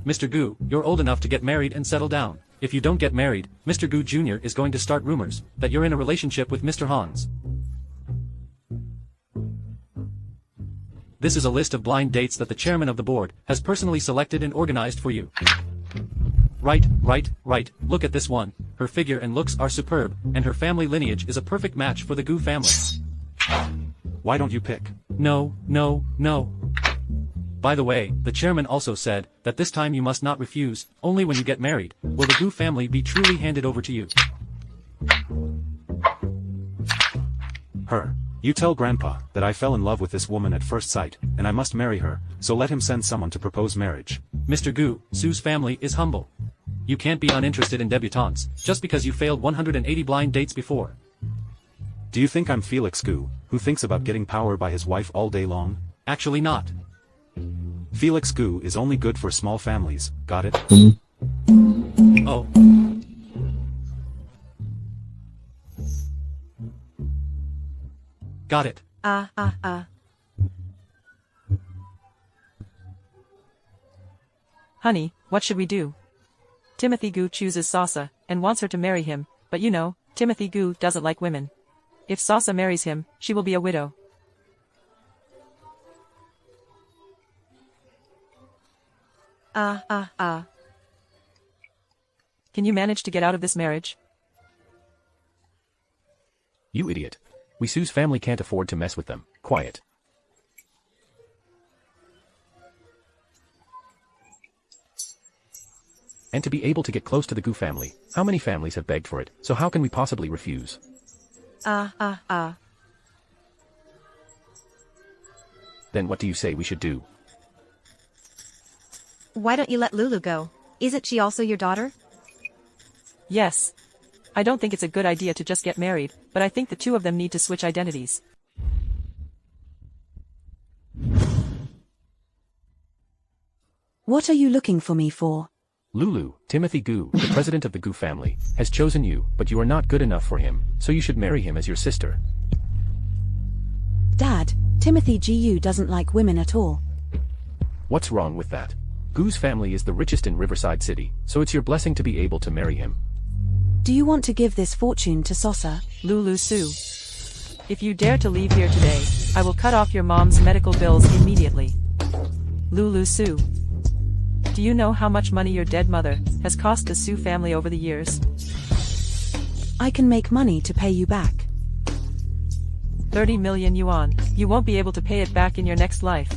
Mr. Gu, you're old enough to get married and settle down. If you don't get married, Mr. Gu Jr. is going to start rumors that you're in a relationship with Mr. Hans. This is a list of blind dates that the chairman of the board has personally selected and organized for you. Right. Look at this one. Her figure and looks are superb, and her family lineage is a perfect match for the Gu family. Why don't you pick? No. By the way, the chairman also said that this time you must not refuse. Only when you get married will the Gu family be truly handed over to you. Her. You tell Grandpa that I fell in love with this woman at first sight, and I must marry her, so let him send someone to propose marriage. Mr. Gu, Sue's family is humble. You can't be uninterested in debutantes just because you failed 180 blind dates before. Do you think I'm Felix Gu, who thinks about getting power by his wife all day long? Actually not. Felix Gu is only good for small families, got it? Oh. Got it. Honey, what should we do? Timothy Gu chooses Sasa, and wants her to marry him, but you know, Timothy Gu doesn't like women. If Sasa marries him, she will be a widow. Can you manage to get out of this marriage? You idiot. We Sue's family can't afford to mess with them. Quiet. And to be able to get close to the Gu family, how many families have begged for it, so how can we possibly refuse? Then what do you say we should do? Why don't you let Lulu go? Isn't she also your daughter? Yes. I don't think it's a good idea to just get married, but I think the two of them need to switch identities. What are you looking for me for? Lulu, Timothy Gu, the president of the Gu family, has chosen you, but you are not good enough for him, so you should marry him as your sister. Dad, Timothy Gu doesn't like women at all. What's wrong with that? Gu's family is the richest in Riverside City, so it's your blessing to be able to marry him. Do you want to give this fortune to Sasa? Lulu Sue. If you dare to leave here today, I will cut off your mom's medical bills immediately. Lulu Sue. Do you know how much money your dead mother has cost the Sue family over the years? I can make money to pay you back. 30 million yuan. You won't be able to pay it back in your next life.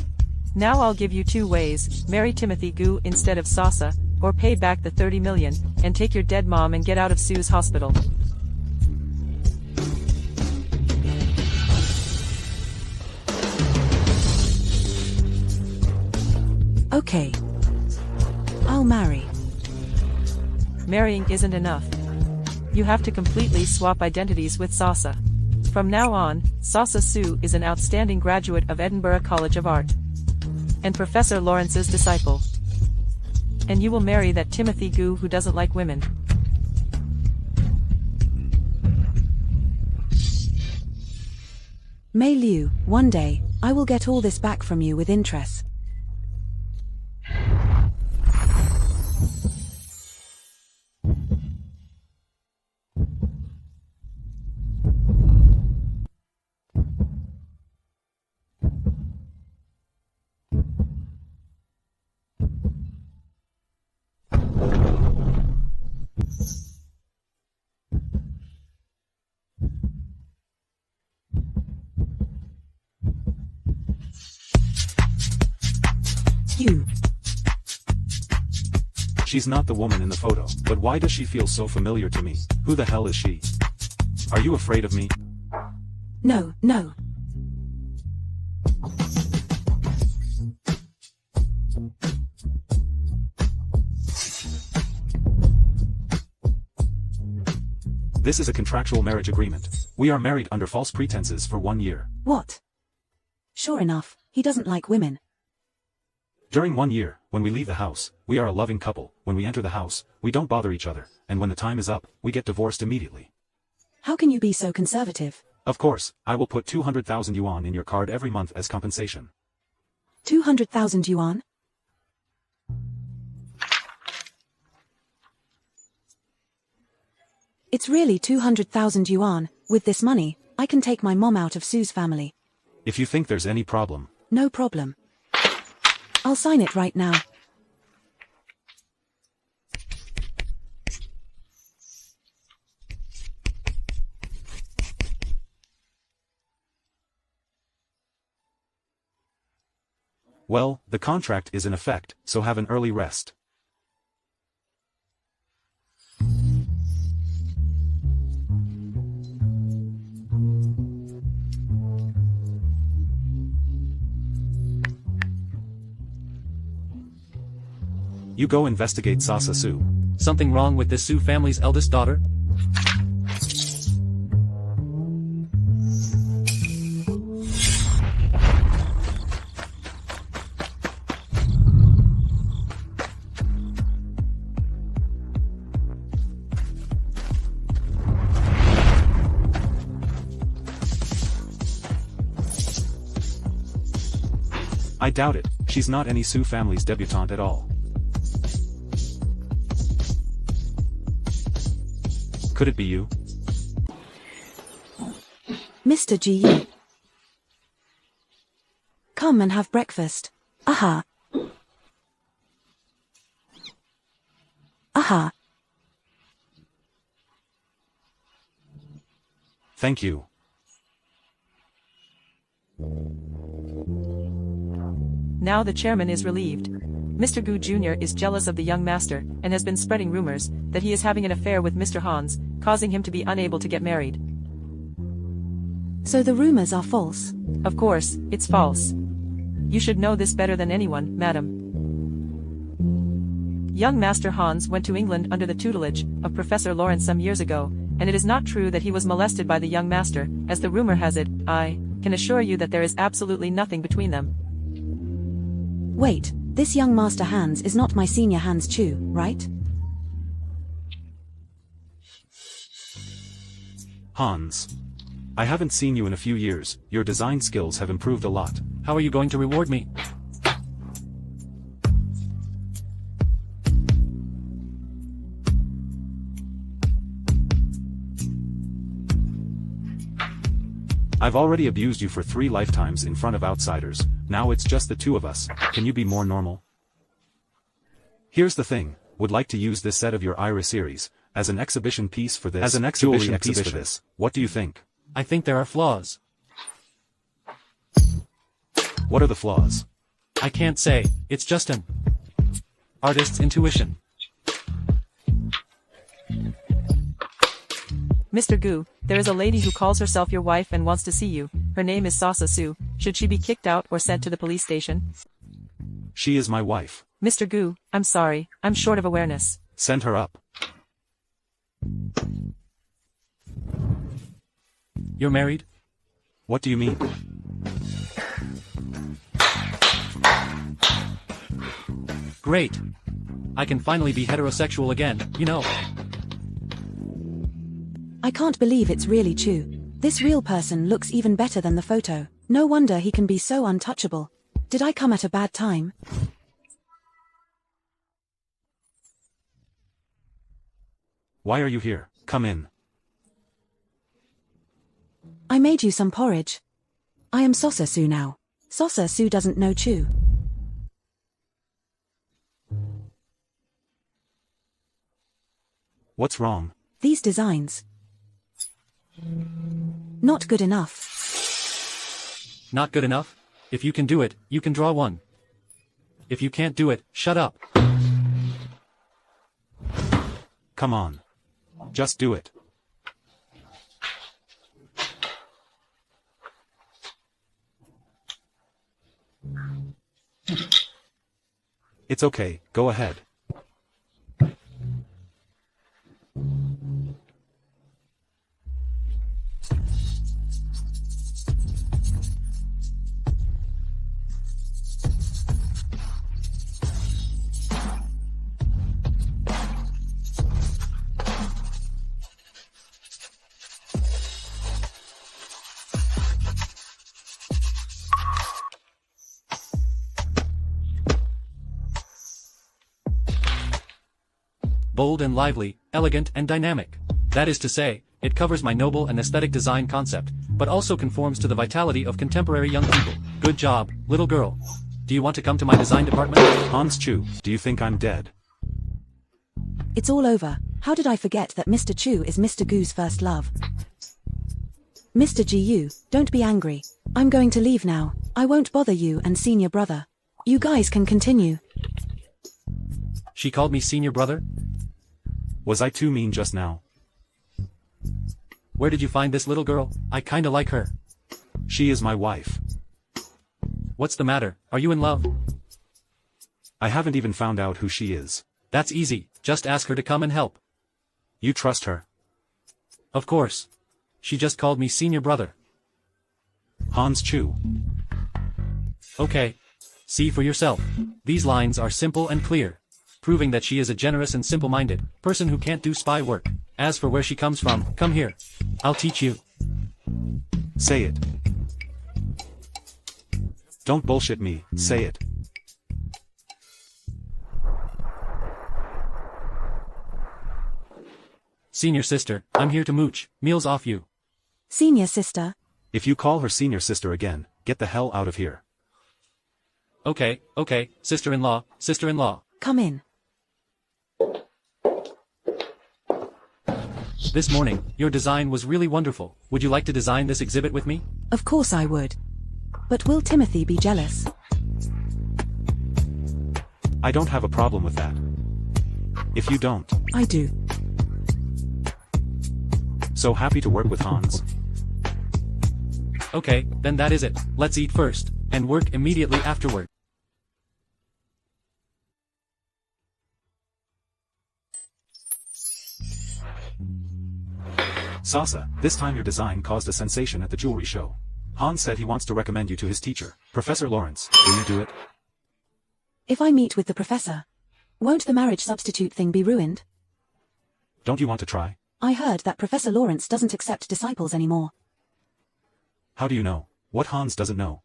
Now I'll give you two ways: marry Timothy Gu instead of Sasa, or pay back the 30 million, and take your dead mom and get out of Sue's hospital. Okay. I'll marry. Marrying isn't enough. You have to completely swap identities with Sasa. From now on, Sasa Sue is an outstanding graduate of Edinburgh College of Art, and Professor Lawrence's disciple. And you will marry that Timothy Gu who doesn't like women. Mei Liu, one day, I will get all this back from you with interest. You. She's not the woman in the photo, but why does she feel so familiar to me? Who the hell is she? Are you afraid of me? No. This is a contractual marriage agreement. We are married under false pretenses for 1 year. What? Sure enough, he doesn't like women. During 1 year, when we leave the house, we are a loving couple. When we enter the house, we don't bother each other, and when the time is up, we get divorced immediately. How can you be so conservative? Of course, I will put 200,000 yuan in your card every month as compensation. 200,000 yuan? It's really 200,000 yuan. With this money, I can take my mom out of Sue's family. If you think there's any problem. No problem. I'll sign it right now. Well, the contract is in effect, so have an early rest. You go investigate Sasa Su. Something wrong with this Su family's eldest daughter? I doubt it, she's not any Su family's debutante at all. Could it be you? Mr. Ji. Come and have breakfast. Aha. Aha. Thank you. Now the chairman is relieved. Mr. Gu Jr. is jealous of the young master, and has been spreading rumors that he is having an affair with Mr. Hans, causing him to be unable to get married. So the rumors are false. Of course, it's false. You should know this better than anyone, madam. Young Master Hans went to England under the tutelage of Professor Lawrence some years ago, and it is not true that he was molested by the young master, as the rumor has it. I can assure you that there is absolutely nothing between them. Wait, this young Master Hans is not my senior Hans Chu, right? Hans. I haven't seen you in a few years, your design skills have improved a lot. How are you going to reward me? I've already abused you for 3 lifetimes in front of outsiders, now it's just the two of us, can you be more normal? Here's the thing, would like to use this set of your Ira series, as an exhibition piece for this, jewelry exhibition. What do you think? I think there are flaws. What are the flaws? I can't say, it's just an artist's intuition. Mr. Gu, there is a lady who calls herself your wife and wants to see you. Her name is Sasa Su. Should she be kicked out or sent to the police station? She is my wife. Mr. Gu, I'm sorry, I'm short of awareness. Send her up. You're married? What do you mean? Great. I can finally be heterosexual again, you know. I can't believe it's really Chu. This real person looks even better than the photo. No wonder he can be so untouchable. Did I come at a bad time? Why are you here? Come in. I made you some porridge. I am Sasa Su now. Sasa Su doesn't know Chu. What's wrong? These designs. Not good enough. Not good enough? If you can do it, you can draw one. If you can't do it, shut up. Come on. Just do it. It's okay, go ahead. Bold and lively, elegant and dynamic. That is to say, it covers my noble and aesthetic design concept, but also conforms to the vitality of contemporary young people. Good job, little girl. Do you want to come to my design department? Hans Chu, do you think I'm dead? It's all over. How did I forget that Mr. Chu is Mr. Gu's first love? Mr. Gu, don't be angry. I'm going to leave now. I won't bother you and senior brother. You guys can continue. She called me senior brother? Was I too mean just now? Where did you find this little girl? I kinda like her. She is my wife. What's the matter? Are you in love? I haven't even found out who she is. That's easy, just ask her to come and help. You trust her? Of course. She just called me senior brother. Hans Chu. Okay. See for yourself. These lines are simple and clear, proving that she is a generous and simple-minded person who can't do spy work. As for where she comes from, come here. I'll teach you. Say it. Don't bullshit me, say it. Senior sister, I'm here to mooch. Meals off you. Senior sister. If you call her senior sister again, get the hell out of here. Okay, sister-in-law, sister-in-law. Come in. This morning, your design was really wonderful. Would you like to design this exhibit with me? Of course I would. But will Timothy be jealous? I don't have a problem with that. If you don't. I do. So happy to work with Hans. Okay, then that is it. Let's eat first, and work immediately afterward. Sasa, this time your design caused a sensation at the jewelry show. Hans said he wants to recommend you to his teacher, Professor Lawrence. Will you do it? If I meet with the professor, won't the marriage substitute thing be ruined? Don't you want to try? I heard that Professor Lawrence doesn't accept disciples anymore. How do you know? What Hans doesn't know?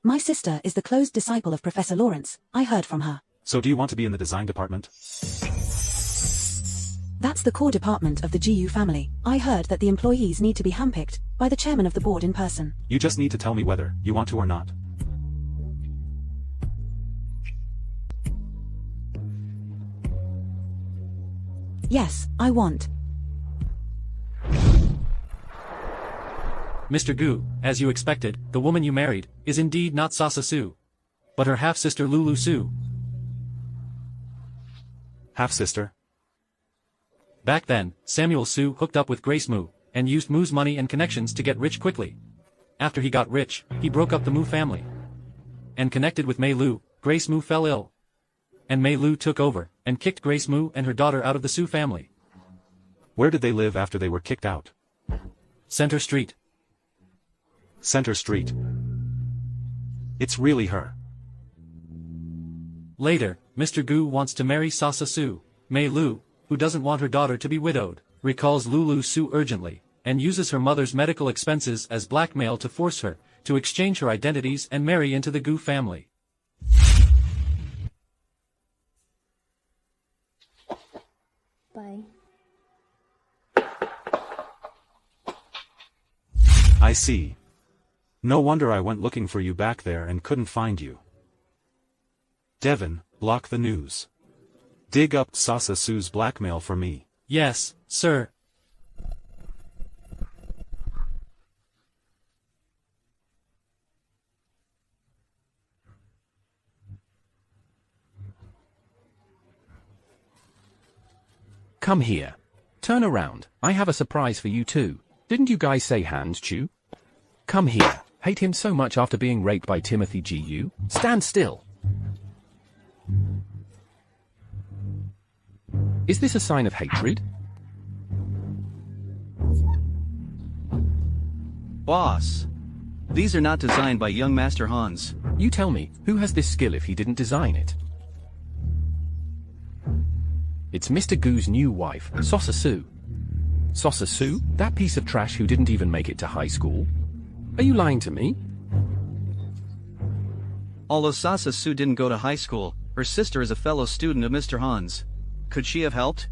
My sister is the closed disciple of Professor Lawrence. I heard from her. So do you want to be in the design department? That's the core department of the GU family. I heard that the employees need to be handpicked by the chairman of the board in person. You just need to tell me whether you want to or not. Yes, I want. Mr. Gu, as you expected, the woman you married is indeed not Sasa Su, but her half-sister Lulu Su. Half-sister? Back then, Samuel Su hooked up with Grace Mu, and used Mu's money and connections to get rich quickly. After he got rich, he broke up the Mu family. And connected with Mei Lu, Grace Mu fell ill. And Mei Lu took over, and kicked Grace Mu and her daughter out of the Su family. Where did they live after they were kicked out? Center Street. Center Street. It's really her. Later, Mr. Gu wants to marry Sasa Su. Mei Lu, who doesn't want her daughter to be widowed, recalls Lulu Su urgently, and uses her mother's medical expenses as blackmail to force her to exchange her identities and marry into the Gu family. Bye. I see. No wonder I went looking for you back there and couldn't find you. Devon, block the news. Dig up Sasa Su's blackmail for me. Yes, sir. Come here. Turn around. I have a surprise for you too. Didn't you guys say Hans Chu? Come here. Hate him so much after being raped by Timothy Gu? Stand still. Is this a sign of hatred? Boss, these are not designed by young Master Hans. You tell me, who has this skill if he didn't design it? It's Mr. Gu's new wife, Sasa Su. Sasa Su? That piece of trash who didn't even make it to high school? Are you lying to me? Although Sasa Su didn't go to high school, her sister is a fellow student of Mr. Hans. Could she have helped?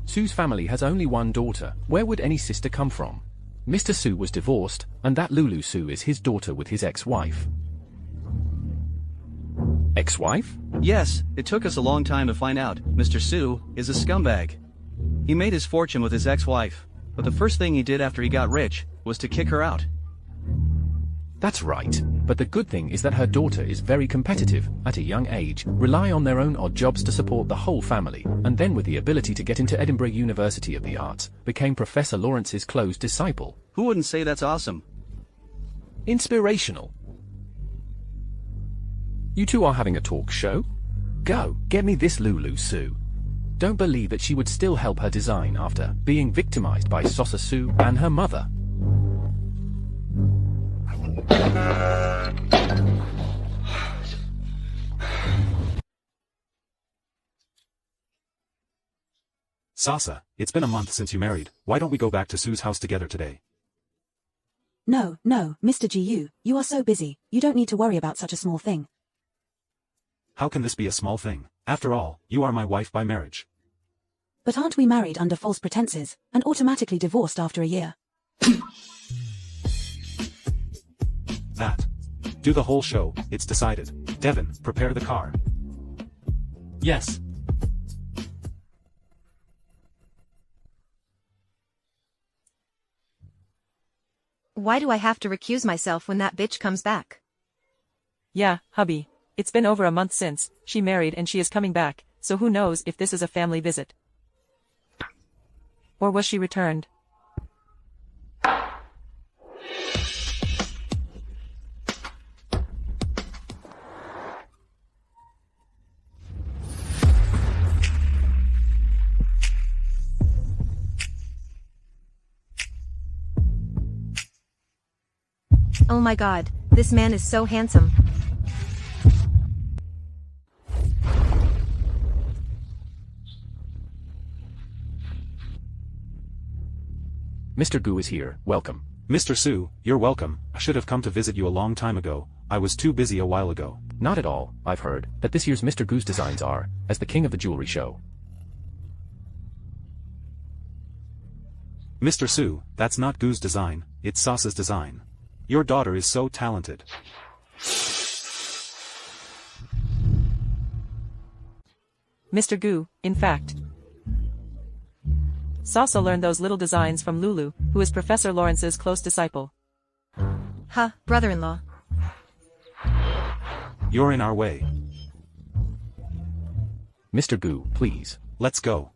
Sue's family has only one daughter. Where would any sister come from? Mr. Su was divorced, and that Lulu Su is his daughter with his ex-wife. Ex-wife? Yes, it took us a long time to find out. Mr. Su is a scumbag. He made his fortune with his ex-wife, but the first thing he did after he got rich was to kick her out. That's right. But the good thing is that her daughter is very competitive, at a young age, rely on their own odd jobs to support the whole family, and then with the ability to get into Edinburgh University of the Arts, became Professor Lawrence's close disciple. Who wouldn't say that's awesome? Inspirational. You two are having a talk show? Go, get me this Lulu Su. Don't believe that she would still help her design after being victimized by Sasa Su and her mother. Sasa, it's been a month since you married. Why don't we go back to Sue's house together today? No, Mr. GU, you are so busy, you don't need to worry about such a small thing. How can this be a small thing? After all, you are my wife by marriage. But aren't we married under false pretenses, and automatically divorced after a year? That. Do the whole show, it's decided. Devin, prepare the car. Yes. Why do I have to recuse myself when that bitch comes back? Yeah, hubby. It's been over a month since she married and she is coming back, so who knows if this is a family visit. Or was she returned? Oh my god, this man is so handsome. Mr. Gu is here, welcome. Mr. Su, you're welcome. I should have come to visit you a long time ago. I was too busy a while ago. Not at all. I've heard that this year's Mr. Gu's designs are as the king of the jewelry show. Mr. Su, that's not Gu's design, it's Sasa's design. Your daughter is so talented. Mr. Gu, in fact. Sasa learned those little designs from Lulu, who is Professor Lawrence's close disciple. Huh, brother-in-law. You're in our way. Mr. Gu, please. Let's go.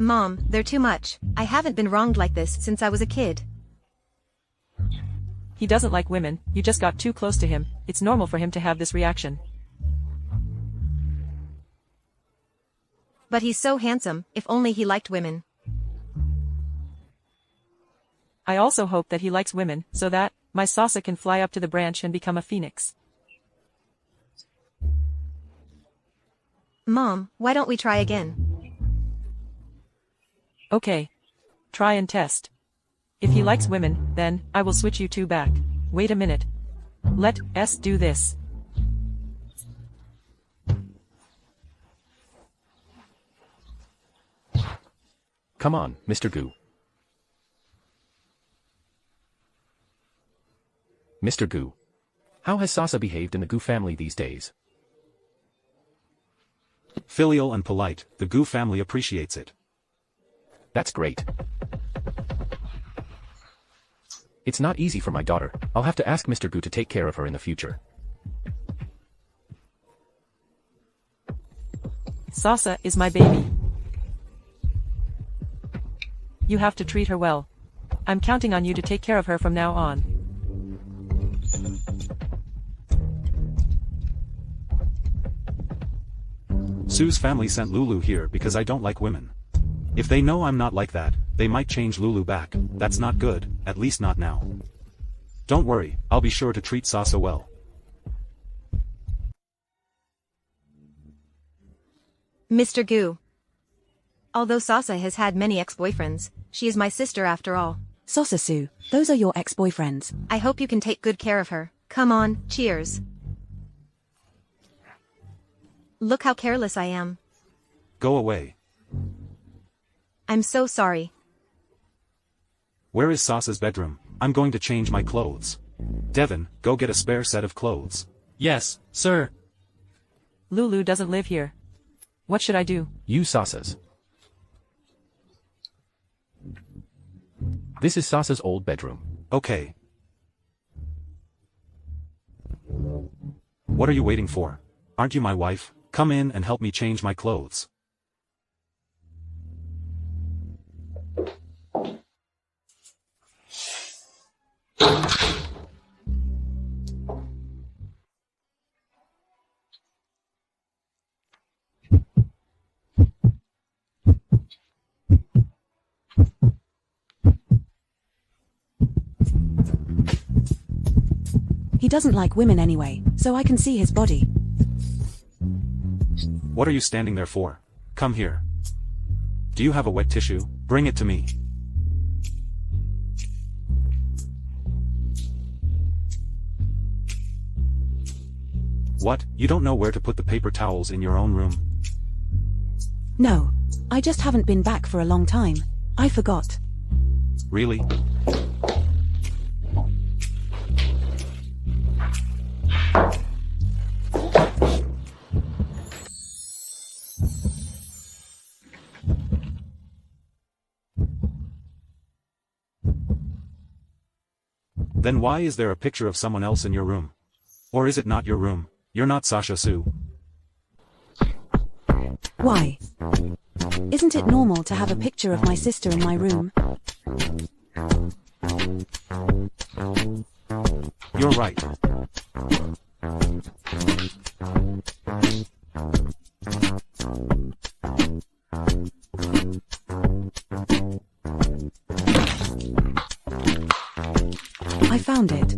Mom, they're too much. I haven't been wronged like this since I was a kid. He doesn't like women, you just got too close to him, it's normal for him to have this reaction. But he's so handsome, if only he liked women. I also hope that he likes women, so that my Sasa can fly up to the branch and become a phoenix. Mom, why don't we try again? Okay. Try and test. If he likes women, then I will switch you two back. Wait a minute. Let us do this. Come on, Mr. Gu. Mr. Gu. How has Sasa behaved in the Gu family these days? Filial and polite, the Gu family appreciates it. That's great. It's not easy for my daughter. I'll have to ask Mr. Gu to take care of her in the future. Sasa is my baby. You have to treat her well. I'm counting on you to take care of her from now on. Sue's family sent Lulu here because I don't like women. If they know I'm not like that, they might change Lulu back. That's not good, at least not now. Don't worry, I'll be sure to treat Sasa well. Mr. Gu. Although Sasa has had many ex-boyfriends, she is my sister after all. Sasa Su, those are your ex-boyfriends. I hope you can take good care of her. Come on, cheers. Look how careless I am. Go away. I'm so sorry. Where is Sasa's bedroom? I'm going to change my clothes. Devin, go get a spare set of clothes. Yes, sir. Lulu doesn't live here. What should I do? Use Sasa's. This is Sasa's old bedroom. Okay. What are you waiting for? Aren't you my wife? Come in and help me change my clothes. He doesn't like women anyway, so I can see his body. What are you standing there for? Come here. Do you have a wet tissue? Bring it to me. What, you don't know where to put the paper towels in your own room? No. I just haven't been back for a long time. I forgot. Really? Then why is there a picture of someone else in your room? Or is it not your room? You're not Sasha Su. Why? Isn't it normal to have a picture of my sister in my room? You're right. I found it.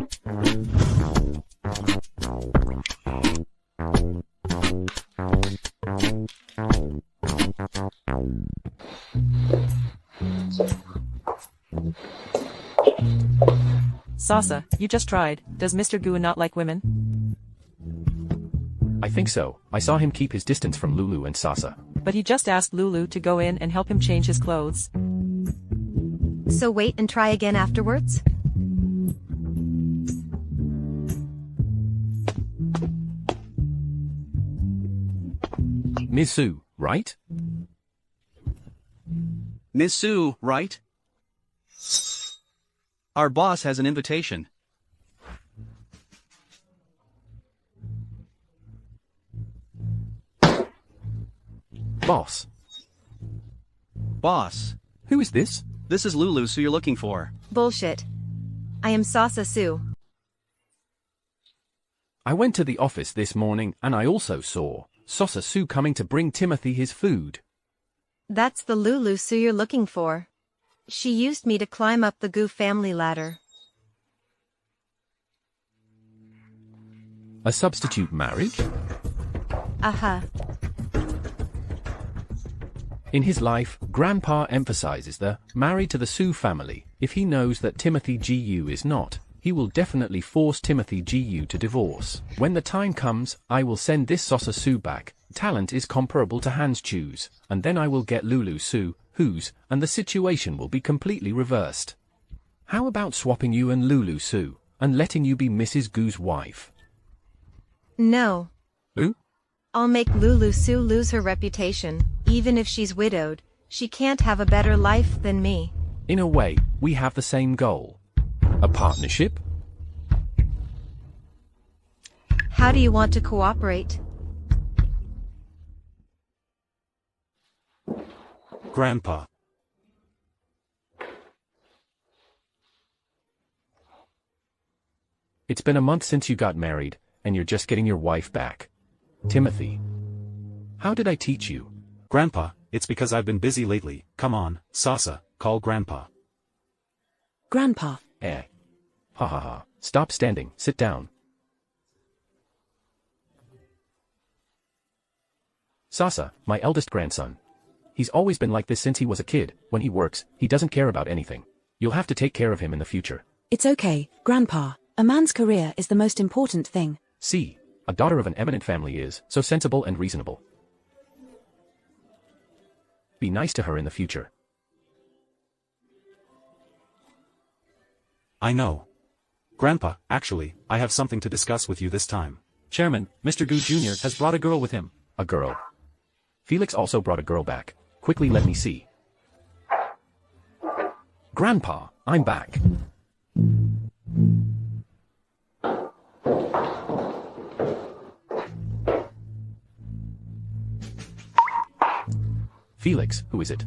Sasa, you just tried. Does Mr. Gu not like women? I think so. I saw him keep his distance from Lulu and Sasa. But he just asked Lulu to go in and help him change his clothes. So wait and try again afterwards? Ms. Su, right? Miss Su, right? Our boss has an invitation. Boss. Boss. Who is this? This is Lulu Su you're looking for. Bullshit. I am Sasa Su. I went to the office this morning and I also saw Sasa Su coming to bring Timothy his food. That's the Lulu Su you're looking for. She used me to climb up the Gu family ladder. A substitute marriage? Uh-huh. In his life, Grandpa emphasizes the married to the Su family. If he knows that Timothy Gu is not, he will definitely force Timothy Gu to divorce. When the time comes, I will send this Sasa Su back. Talent is comparable to Hans Chu's, and then I will get Lulu Su, whose, and the situation will be completely reversed. How about swapping you and Lulu Su, and letting you be Mrs. Gu's wife? No. Who? I'll make Lulu Su lose her reputation. Even if she's widowed, she can't have a better life than me. In a way, we have the same goal. A partnership? How do you want to cooperate? Grandpa. It's been a month since you got married, and you're just getting your wife back. Timothy. How did I teach you? Grandpa, it's because I've been busy lately. Come on, Sasa, call Grandpa. Grandpa. Eh. Ha ha ha. Stop standing, sit down. Sasa, my eldest grandson. He's always been like this since he was a kid. When he works, he doesn't care about anything. You'll have to take care of him in the future. It's okay, Grandpa. A man's career is the most important thing. See, A daughter of an eminent family is so sensible and reasonable. Be nice to her in the future. I know. Grandpa, actually, I have something to discuss with you this time. Chairman, Mr. Gu Jr. has brought a girl with him. A girl. Felix also brought a girl back. Quickly let me see. Grandpa, I'm back. Felix, who is it?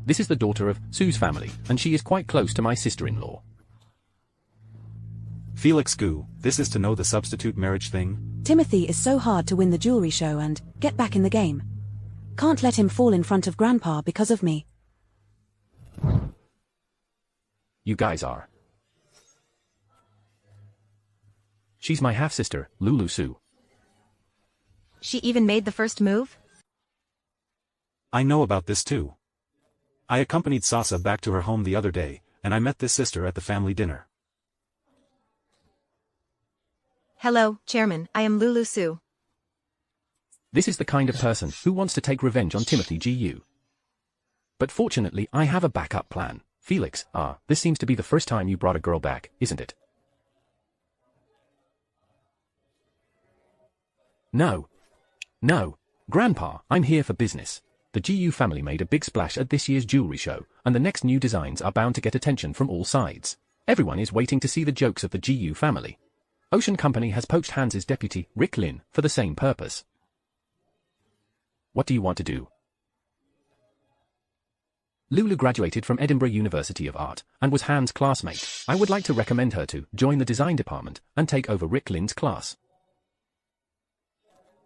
This is the daughter of Sue's family, and she is quite close to my sister-in-law. Felix Gu, this is to know the substitute marriage thing? Timothy is so hard to win the jewelry show and get back in the game. Can't let him fall in front of Grandpa because of me. You guys are. She's my half-sister, Lulu Sue. She even made the first move? I know about this too. I accompanied Sasa back to her home the other day, and I met this sister at the family dinner. Hello, Chairman, I am Lulu Sue. This is the kind of person who wants to take revenge on Timothy Gu. But fortunately, I have a backup plan. Felix, this seems to be the first time you brought a girl back, isn't it? No. No. Grandpa, I'm here for business. The Gu family made a big splash at this year's jewelry show, and the next new designs are bound to get attention from all sides. Everyone is waiting to see the jokes of the Gu family. Ocean Company has poached Hans's deputy, Linn, for the same purpose. What do you want to do? Lulu graduated from Edinburgh University of Art, and was Hans' classmate. I would like to recommend her to join the design department, and take over Linn's class.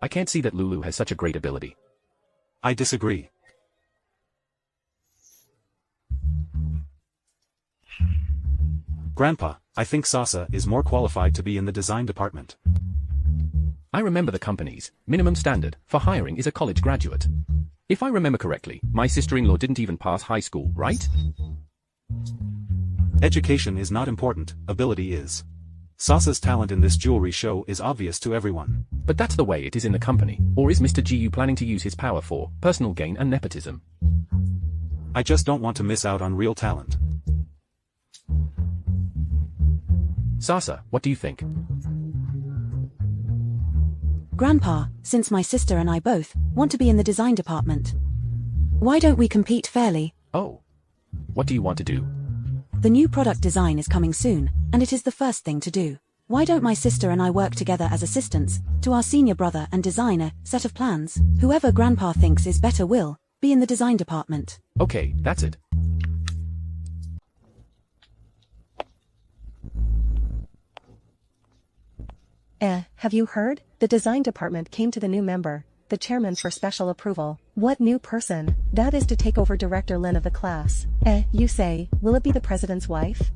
I can't see that Lulu has such a great ability. I disagree. Grandpa, I think Sasa is more qualified to be in the design department. I remember the company's minimum standard for hiring is a college graduate. If I remember correctly, my sister-in-law didn't even pass high school, right? Education is not important, ability is. Sasa's talent in this jewelry show is obvious to everyone. But that's the way it is in the company, or is Mr. Gu planning to use his power for personal gain and nepotism? I just don't want to miss out on real talent. Sasa, what do you think? Grandpa, since my sister and I both want to be in the design department, why don't we compete fairly? Oh. What do you want to do? The new product design is coming soon, and it is the first thing to do. Why don't my sister and I work together as assistants to our senior brother and design a set of plans? Whoever Grandpa thinks is better will be in the design department. Okay, that's it. Have you heard? The design department came to the new member, the chairman, for special approval. What new person? That is to take over Director Lin of the class. You say, will it be the president's wife?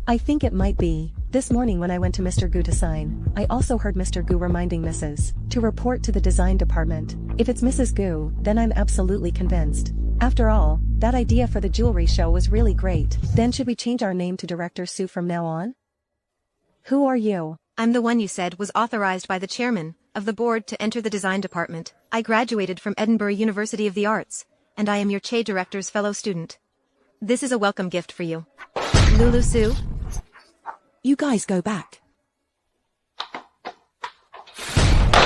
I think it might be. This morning when I went to Mr. Gu to sign, I also heard Mr. Gu reminding Mrs. to report to the design department. If it's Mrs. Gu, then I'm absolutely convinced. After all, that idea for the jewelry show was really great. Then should we change our name to Director Sue from now on? Who are you? I'm the one you said was authorized by the chairman of the board to enter the design department. I graduated from Edinburgh University of the Arts, and I am your Che director's fellow student. This is a welcome gift for you. Lulu Sue? You guys go back.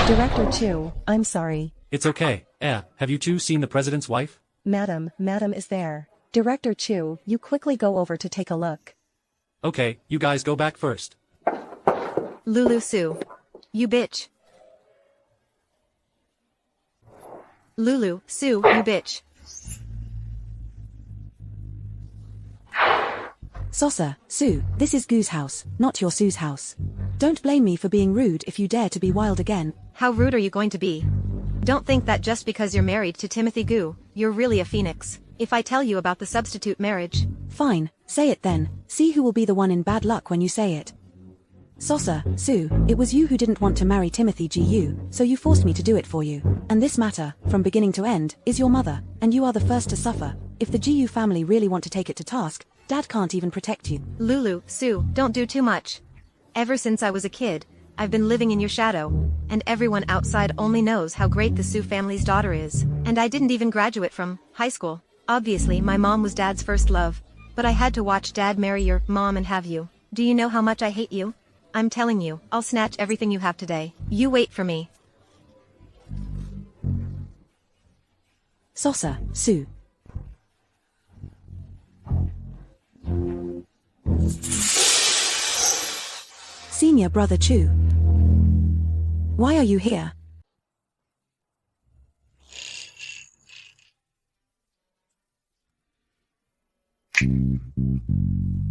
Director Chu, I'm sorry. It's okay. Have you two seen the president's wife? Madam is there. Director Chu, you quickly go over to take a look. Okay, you guys go back first. Lulu Sue. You bitch. Lulu Sue, you bitch. Sasa, Sue, this is Gu's house, not your Sue's house. Don't blame me for being rude if you dare to be wild again. How rude are you going to be? Don't think that just because you're married to Timothy Gu, you're really a phoenix. If I tell you about the substitute marriage... Fine, say it then. See who will be the one in bad luck when you say it. Sasa, Sue, it was you who didn't want to marry Timothy Gu, so you forced me to do it for you. And this matter, from beginning to end, is your mother, and you are the first to suffer. If the Gu family really want to take it to task, Dad can't even protect you. Lulu, Sue, don't do too much. Ever since I was a kid, I've been living in your shadow, and everyone outside only knows how great the Su family's daughter is. And I didn't even graduate from high school. Obviously, my mom was Dad's first love, but I had to watch Dad marry your mom and have you. Do you know how much I hate you? I'm telling you, I'll snatch everything you have today. You wait for me. Sasa, Su. Senior brother Chu. Why are you here?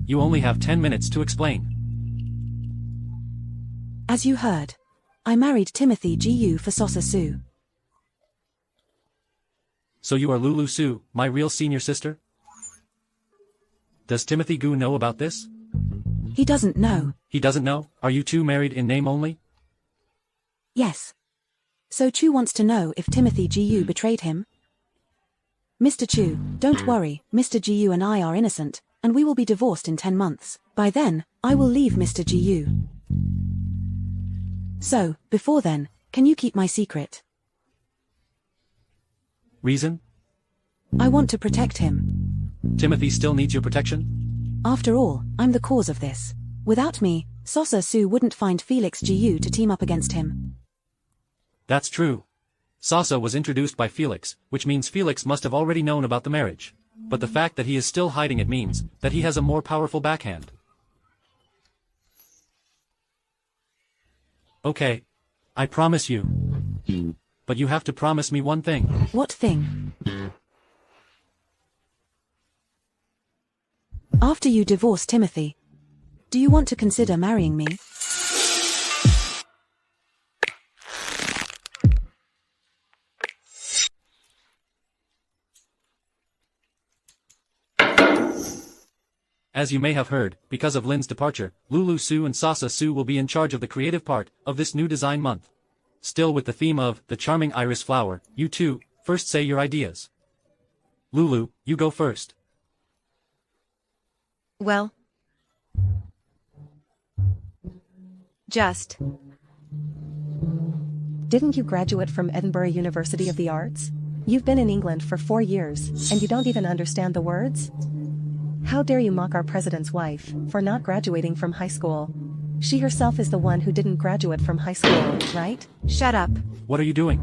You only have 10 minutes to explain. As you heard, I married Timothy Gu for Sasa Su. So you are Lulu Su, my real senior sister? Does Timothy Gu know about this? He doesn't know. He doesn't know? Are you two married in name only? Yes. So Chu wants to know if Timothy Gu betrayed him? Mr. Chu, don't worry, Mr. Gu and I are innocent, and we will be divorced in 10 months. By then, I will leave Mr. Gu. So, before then, can you keep my secret? Reason? I want to protect him. Timothy still needs your protection? After all, I'm the cause of this. Without me, Sasa Su wouldn't find Felix Gu to team up against him. That's true. Sasa was introduced by Felix, which means Felix must have already known about the marriage. But the fact that he is still hiding it means that he has a more powerful backhand. Okay. I promise you. But you have to promise me one thing. What thing? After you divorce Timothy, do you want to consider marrying me? As you may have heard, because of Lin's departure, Lulu Su and Sasa Su will be in charge of the creative part of this new design month. Still with the theme of the charming iris flower, you two, first say your ideas. Lulu, you go first. Well, just. Didn't you graduate from Edinburgh University of the Arts? You've been in England for 4 years, and you don't even understand the words? How dare you mock our president's wife for not graduating from high school? She herself is the one who didn't graduate from high school, right? Shut up. What are you doing?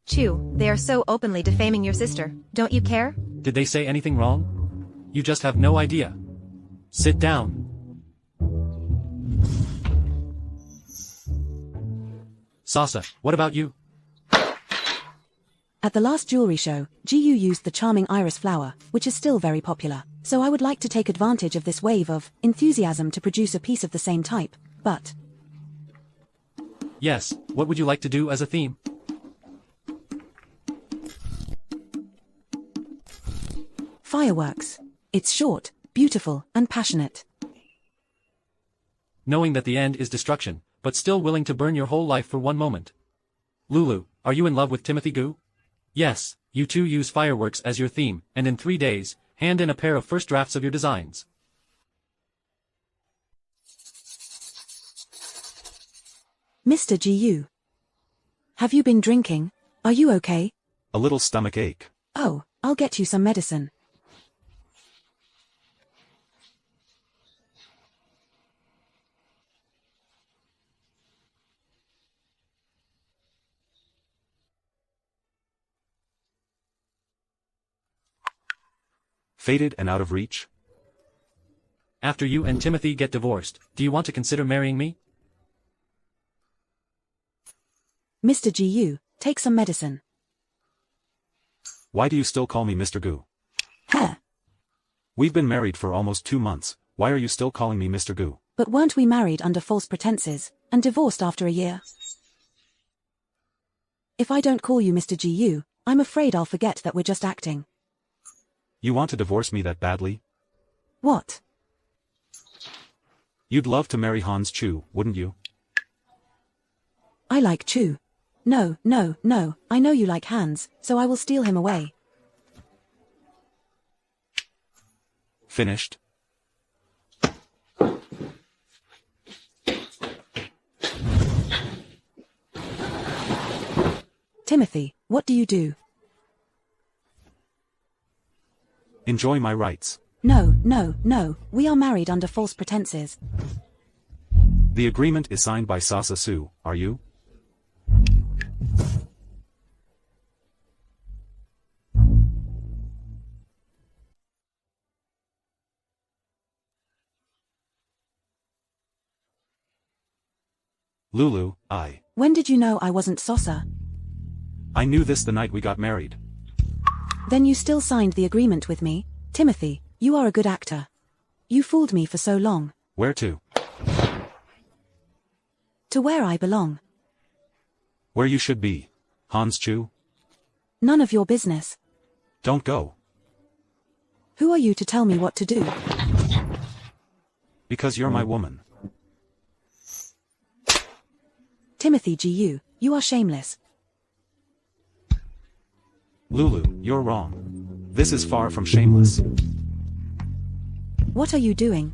Chu, they are so openly defaming your sister. Don't you care? Did they say anything wrong? You just have no idea. Sit down. Sasa, what about you? At the last jewelry show, Gu used the charming iris flower, which is still very popular. So I would like to take advantage of this wave of enthusiasm to produce a piece of the same type, but... Yes, what would you like to do as a theme? Fireworks. It's short, beautiful, and passionate. Knowing that the end is destruction, but still willing to burn your whole life for one moment. Lulu, are you in love with Timothy Gu? Yes, you two use fireworks as your theme, and in 3 days, hand in a pair of first drafts of your designs. Mr. Gu. Have you been drinking? Are you okay? A little stomach ache. Oh, I'll get you some medicine. Fated and out of reach? After you and Timothy get divorced, do you want to consider marrying me? Mr. Gu, take some medicine. Why do you still call me Mr. Gu? Huh. We've been married for almost 2 months. Why are you still calling me Mr. Gu? But weren't we married under false pretenses, and divorced after a year? If I don't call you Mr. Gu, I'm afraid I'll forget that we're just acting. You want to divorce me that badly? What? You'd love to marry Hans Chu, wouldn't you? I like Chu. No, I know you like Hans, so I will steal him away. Finished. Timothy, what do you do? Enjoy my rights. No, no, no, we are married under false pretenses. The agreement is signed by Sasa Su, are you? Lulu, When did you know I wasn't Sasa? I knew this the night we got married. Then you still signed the agreement with me? Timothy, you are a good actor. You fooled me for so long. Where to? To where I belong. Where you should be. Hans Chu? None of your business. Don't go. Who are you to tell me what to do? Because you're my woman. Timothy Gu, you are shameless. Lulu, you're wrong. This is far from shameless. What are you doing?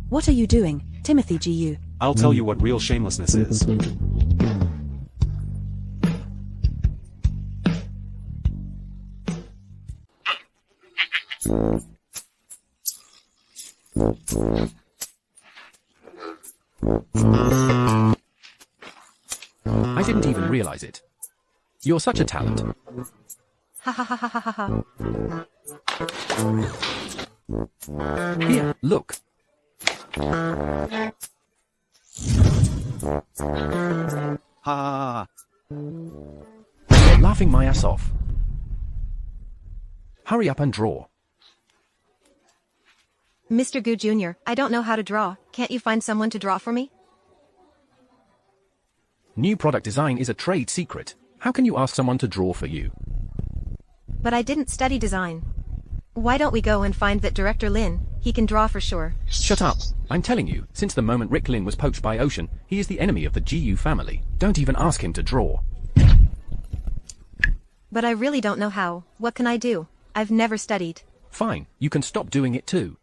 What are you doing, Timothy Gu? I'll tell you what real shamelessness is. I didn't even realize it. You're such a talent. Ha ha ha ha ha ha ha. Here, look. Ha. You're laughing my ass off. Hurry up and draw. Mr. Gu Jr., I don't know how to draw. Can't you find someone to draw for me? New product design is a trade secret. How can you ask someone to draw for you? But I didn't study design. Why don't we go and find that director Lin? He can draw for sure. Shut up. I'm telling you, since the moment Rick Lin was poached by Ocean, he is the enemy of the GU family. Don't even ask him to draw. But I really don't know how. What can I do? I've never studied. Fine, you can stop doing it too.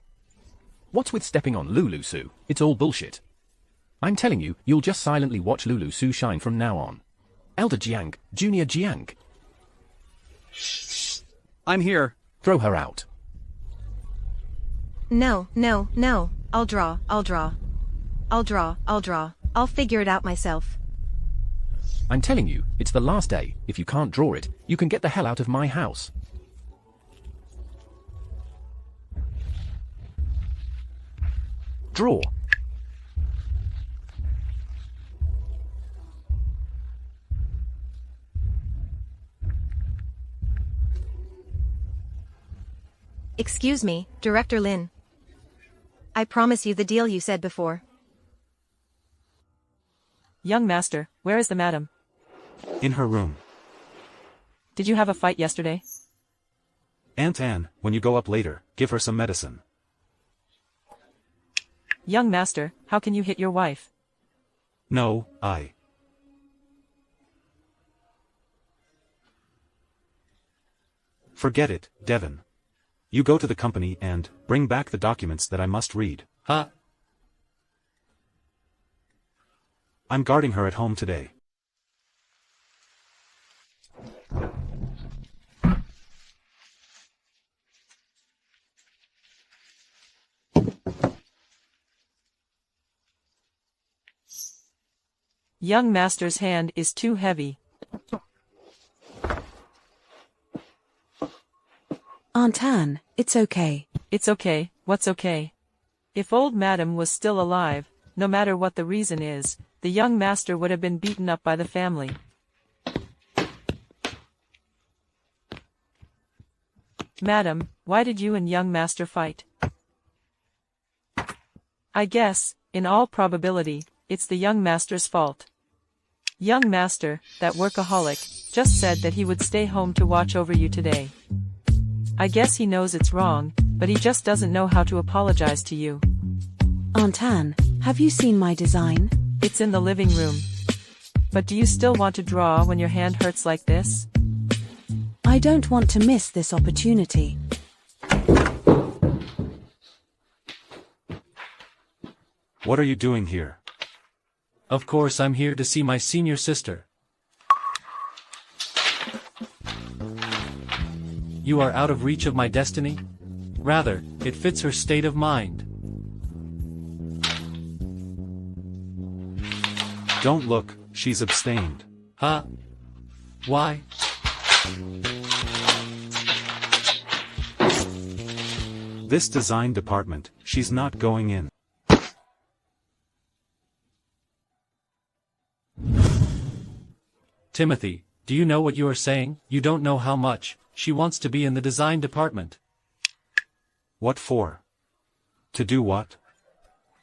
What's with stepping on Lulu Su? It's all bullshit. I'm telling you, you'll just silently watch Lulu Su shine from now on. Elder Jiang, Junior Jiang. I'm here. Throw her out. No, no, no. I'll draw. I'll figure it out myself. I'm telling you, it's the last day. If you can't draw it, you can get the hell out of my house. Draw. Excuse me, Director Lin. I promise you the deal you said before. Young master, where is the madam? In her room. Did you have a fight yesterday? Aunt Anne, when you go up later, give her some medicine. Young master, how can you hit your wife? No, Forget it, Devon. You go to the company and bring back the documents that I must read. Huh? I'm guarding her at home today. Young master's hand is too heavy. Aunt Anne, it's okay. It's okay, what's okay? If old madam was still alive, no matter what the reason is, the young master would have been beaten up by the family. Madam, why did you and young master fight? I guess, in all probability, it's the young master's fault. Young master, that workaholic, just said that he would stay home to watch over you today. I guess he knows it's wrong, but he just doesn't know how to apologize to you. Aunt Anne, have you seen my design? It's in the living room. But do you still want to draw when your hand hurts like this? I don't want to miss this opportunity. What are you doing here? Of course I'm here to see my senior sister. You are out of reach of my destiny? Rather, it fits her state of mind. Don't look, she's abstained. Huh? Why? This design department, she's not going in. Timothy, do you know what you are saying? You don't know how much she wants to be in the design department. What for? To do what?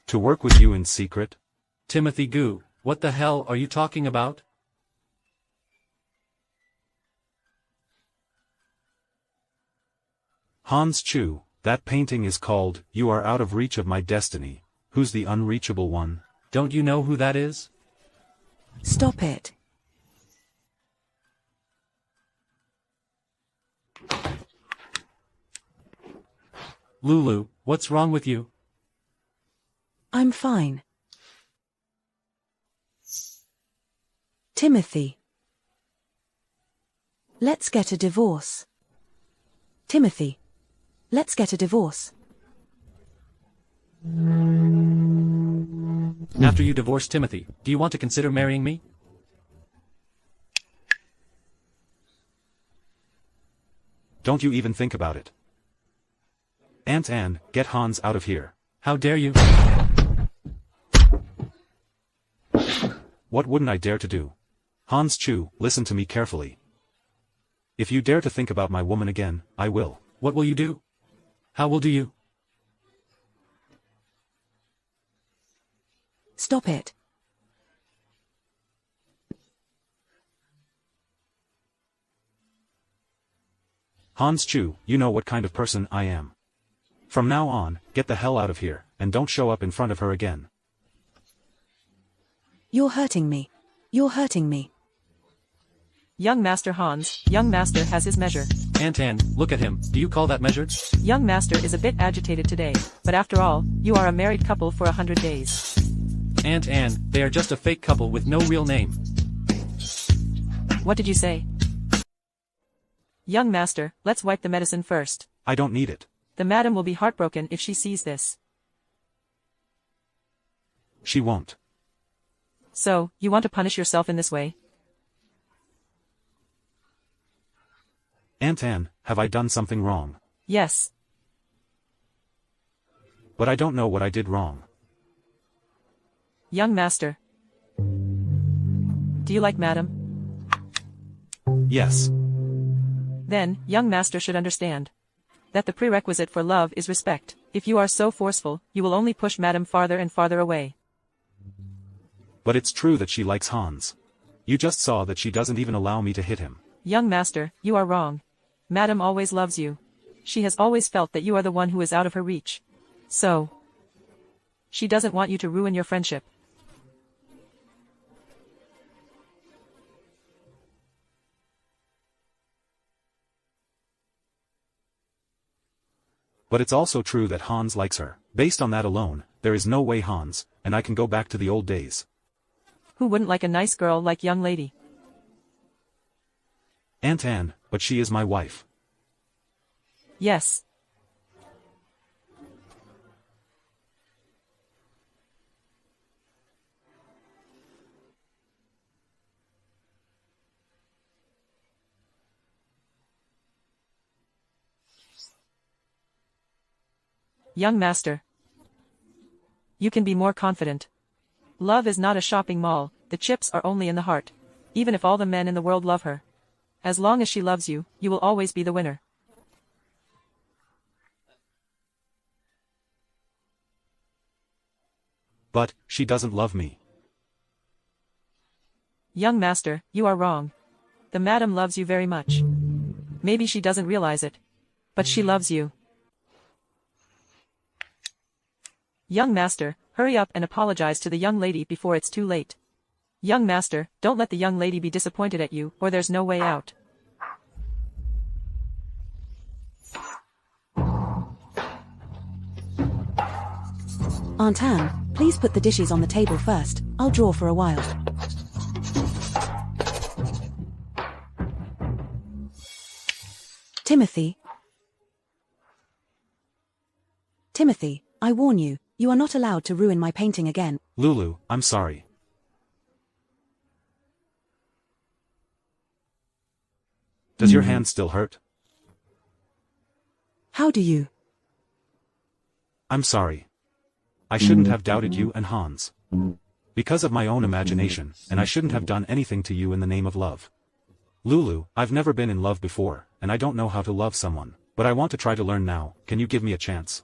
To work with you in secret? Timothy Gu, what the hell are you talking about? Hans Chu, that painting is called, You Are Out of Reach of My Destiny. Who's the unreachable one? Don't you know who that is? Stop it. Lulu, what's wrong with you? I'm fine. Timothy. Let's get a divorce. Timothy. Let's get a divorce. After you divorce Timothy, do you want to consider marrying me? Don't you even think about it. Aunt Anne, get Hans out of here. How dare you? What wouldn't I dare to do? Hans Chu, listen to me carefully. If you dare to think about my woman again, I will. What will you do? How will do you? Stop it. Hans Chu, you know what kind of person I am. From now on, get the hell out of here, and don't show up in front of her again. You're hurting me. You're hurting me. Young Master Hans, young Master has his measure. Aunt Anne, look at him, do you call that measured? Young Master is a bit agitated today, but after all, you are a married couple for 100 days. Aunt Anne, they are just a fake couple with no real name. What did you say? Young Master, let's wipe the medicine first. I don't need it. The madam will be heartbroken if she sees this. She won't. So, you want to punish yourself in this way? Aunt Anne, have I done something wrong? Yes. But I don't know what I did wrong. Young Master. Do you like madam? Yes. Then, young Master should understand that the prerequisite for love is respect. If you are so forceful, you will only push madam farther and farther away. But it's true that she likes Hans. You just saw that she doesn't even allow me to hit him. Young Master, you are wrong. Madam always loves you. She has always felt that you are the one who is out of her reach. So, she doesn't want you to ruin your friendship. But it's also true that Hans likes her. Based on that alone, there is no way Hans, and I can go back to the old days. Who wouldn't like a nice girl like young lady? Aunt Anne, but she is my wife. Yes. Young Master. You can be more confident. Love is not a shopping mall, the chips are only in the heart. Even if all the men in the world love her. As long as she loves you, you will always be the winner. But, she doesn't love me. Young Master, you are wrong. The madam loves you very much. Maybe she doesn't realize it. But she loves you. Young Master, hurry up and apologize to the young lady before it's too late. Young Master, don't let the young lady be disappointed at you, or there's no way out. Aunt Anne, Please put the dishes on the table first, I'll draw for a while. Timothy. Timothy, I warn you, you are not allowed to ruin my painting again. Lulu, I'm sorry. Does your hand still hurt? How do you? I'm sorry. I shouldn't have doubted you and Hans. Because of my own imagination, and I shouldn't have done anything to you in the name of love. Lulu, I've never been in love before, and I don't know how to love someone, but I want to try to learn now. Can you give me a chance?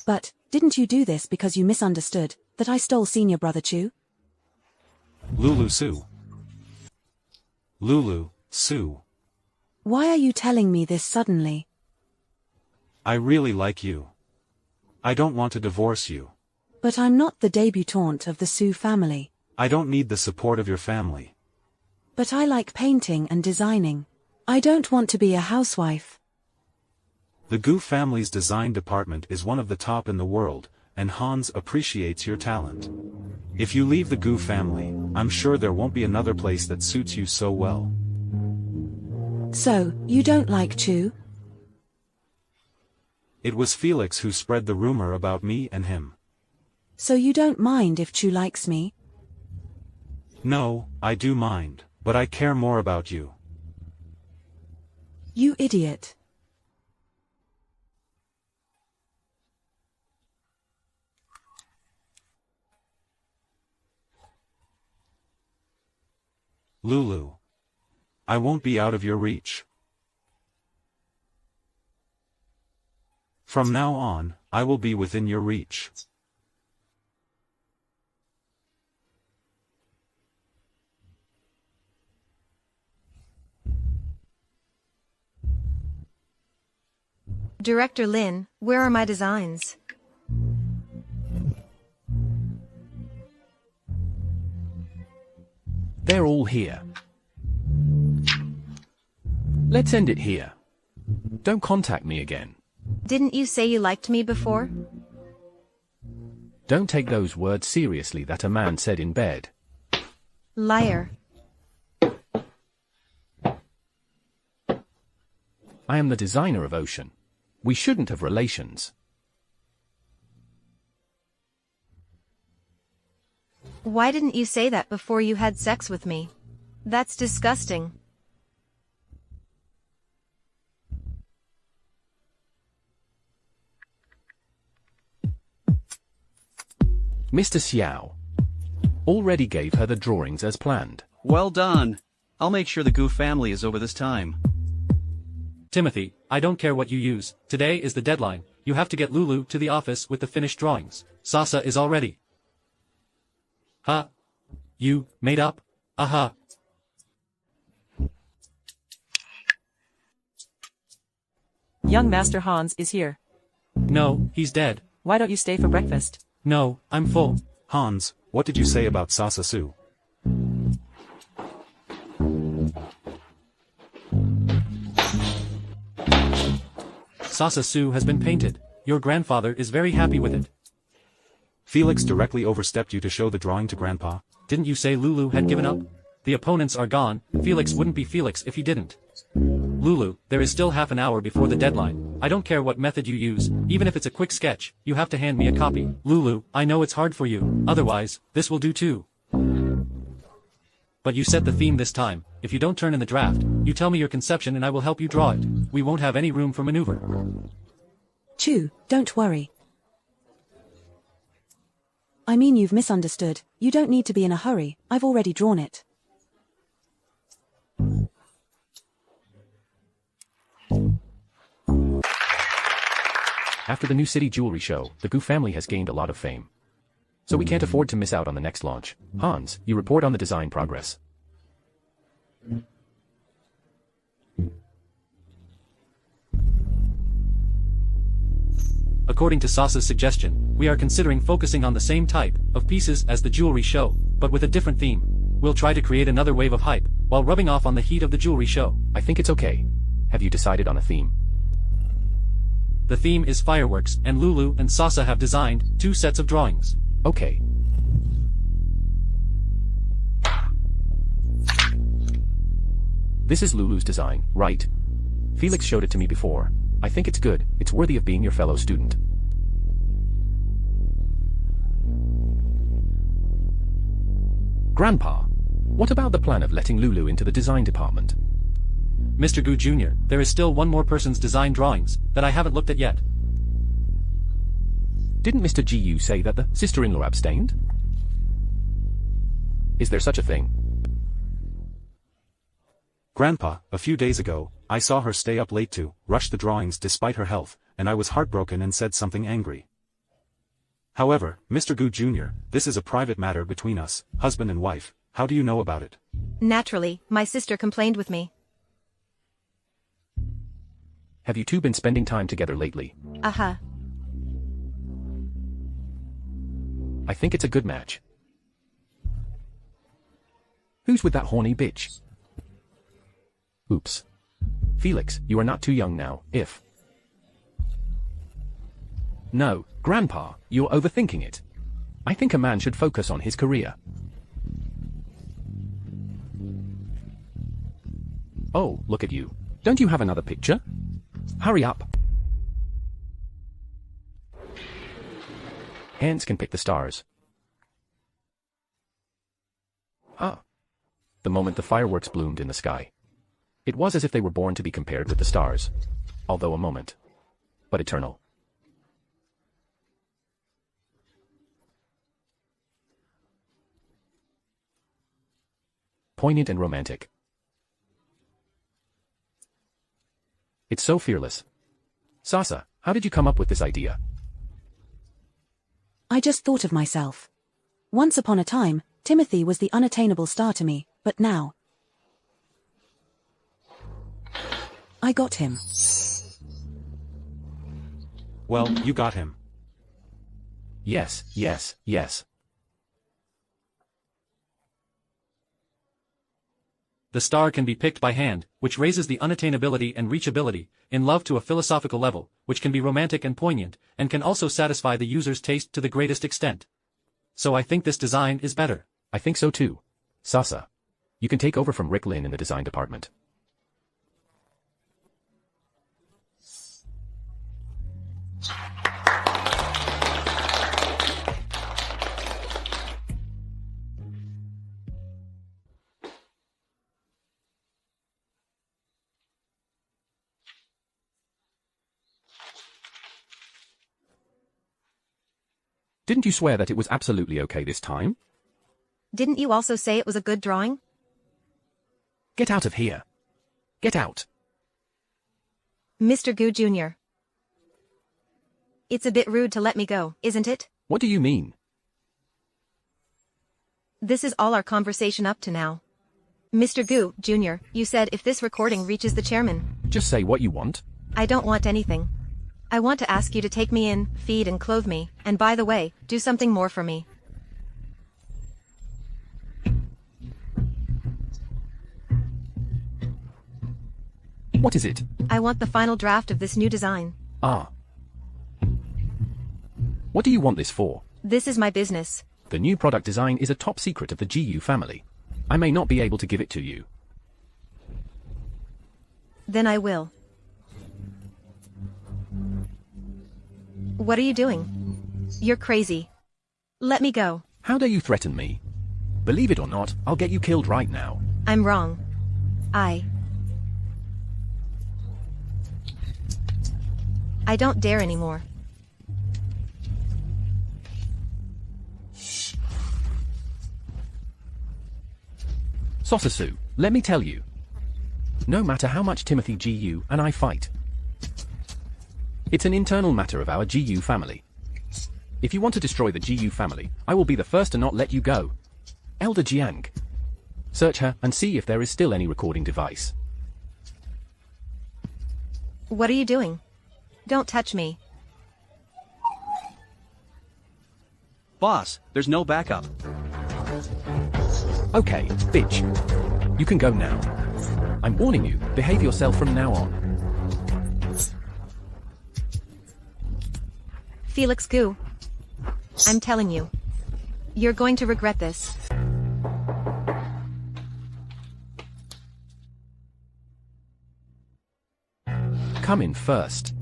But, didn't you do this because you misunderstood that I stole senior brother Chu? Lulu Sue. Lulu, Sue. Why are you telling me this suddenly? I really like you. I don't want to divorce you. But I'm not the debutante of the Sue family. I don't need the support of your family. But I like painting and designing. I don't want to be a housewife. The Gu family's design department is one of the top in the world, and Hans appreciates your talent. If you leave the Gu family, I'm sure there won't be another place that suits you so well. So, you don't like Chu? It was Felix who spread the rumor about me and him. So you don't mind if Chu likes me? No, I do mind, but I care more about you. You idiot. Lulu. I won't be out of your reach. From now on, I will be within your reach. Director Lin, where are my designs? They're all here. Let's end it here. Don't contact me again. Didn't you say you liked me before? Don't take those words seriously that a man said in bed. Liar. I am the designer of Ocean. We shouldn't have relations. Why didn't you say that before you had sex with me? That's disgusting. Mr. Xiao already gave her the drawings as planned. Well done. I'll make sure the Gu family is over this time. Timothy, I don't care what you use, today is the deadline, you have to get Lulu to the office with the finished drawings. Sasa is all ready. Huh? You, made up? Aha. Young Master Hans is here. No, he's dead. Why don't you stay for breakfast? No, I'm full. Hans, what did you say about Sasa Sue? Sasa Sue has been painted. Your grandfather is very happy with it. Felix directly overstepped you to show the drawing to Grandpa. Didn't you say Lulu had given up? The opponents are gone, Felix wouldn't be Felix if he didn't. Lulu, there is still half an hour before the deadline. I don't care what method you use, even if it's a quick sketch, you have to hand me a copy. Lulu, I know it's hard for you, otherwise, this will do too. But you set the theme this time. If you don't turn in the draft, you tell me your conception and I will help you draw it. We won't have any room for maneuver. Chu, don't worry. I mean, you've misunderstood. You don't need to be in a hurry, I've already drawn it. After the new city jewelry show, the Gu family has gained a lot of fame. So we can't afford to miss out on the next launch. Hans, you report on the design progress. According to Sasa's suggestion, we are considering focusing on the same type of pieces as the jewelry show, but with a different theme. We'll try to create another wave of hype, while rubbing off on the heat of the jewelry show. I think it's okay. Have you decided on a theme? The theme is fireworks, and Lulu and Sasa have designed 2 sets of drawings. Okay. This is Lulu's design, right? Felix showed it to me before. I think it's good, it's worthy of being your fellow student. Grandpa, what about the plan of letting Lulu into the design department? Mr. Gu Jr., there is still one more person's design drawings that I haven't looked at yet. Didn't Mr. Gu say that the sister-in-law abstained? Is there such a thing? Grandpa, a few days ago, I saw her stay up late to rush the drawings despite her health, and I was heartbroken and said something angry. However, Mr. Gu Jr., this is a private matter between us, husband and wife. How do you know about it? Naturally, my sister complained with me. Have you two been spending time together lately? Uh-huh. I think it's a good match. Who's with that horny bitch? Oops. Felix, you are not too young now, if... No, Grandpa, you're overthinking it. I think a man should focus on his career. Oh, look at you. Don't you have another picture? Hurry up. Hands can pick the stars. Ah. The moment the fireworks bloomed in the sky. It was as if they were born to be compared with the stars. Although a moment. But eternal. Poignant and romantic. It's so fearless. Sasa, how did you come up with this idea? I just thought of myself. Once upon a time, Timothy was the unattainable star to me, but now... I got him. Well, you got him. Yes, yes, yes. The star can be picked by hand, which raises the unattainability and reachability, in love to a philosophical level, which can be romantic and poignant, and can also satisfy the user's taste to the greatest extent. So I think this design is better. I think so too. Sasa, you can take over from Lin in the design department. Didn't you swear that it was absolutely okay this time? Didn't you also say it was a good drawing? Get out of here. Get out. Mr. Gu Jr. It's a bit rude to let me go, isn't it? What do you mean? This is all our conversation up to now. Mr. Gu Jr., you said if this recording reaches the chairman. Just say what you want. I don't want anything. I want to ask you to take me in, feed and clothe me, and by the way, do something more for me. What is it? I want the final draft of this new design. Ah. What do you want this for? This is my business. The new product design is a top secret of the GU family. I may not be able to give it to you. Then I will. What are you doing? You're crazy. Let me go. How dare you threaten me? Believe it or not, I'll get you killed right now. I'm wrong. I don't dare anymore. Sosasu, let me tell you. No matter how much Timothy GU and I fight, it's an internal matter of our GU family. If you want to destroy the GU family, I will be the first to not let you go. Elder Jiang. Search her and see if there is still any recording device. What are you doing? Don't touch me. Boss, there's no backup. Okay, bitch. You can go now. I'm warning you, behave yourself from now on. Felix Gu. I'm telling you. You're going to regret this. Come in first.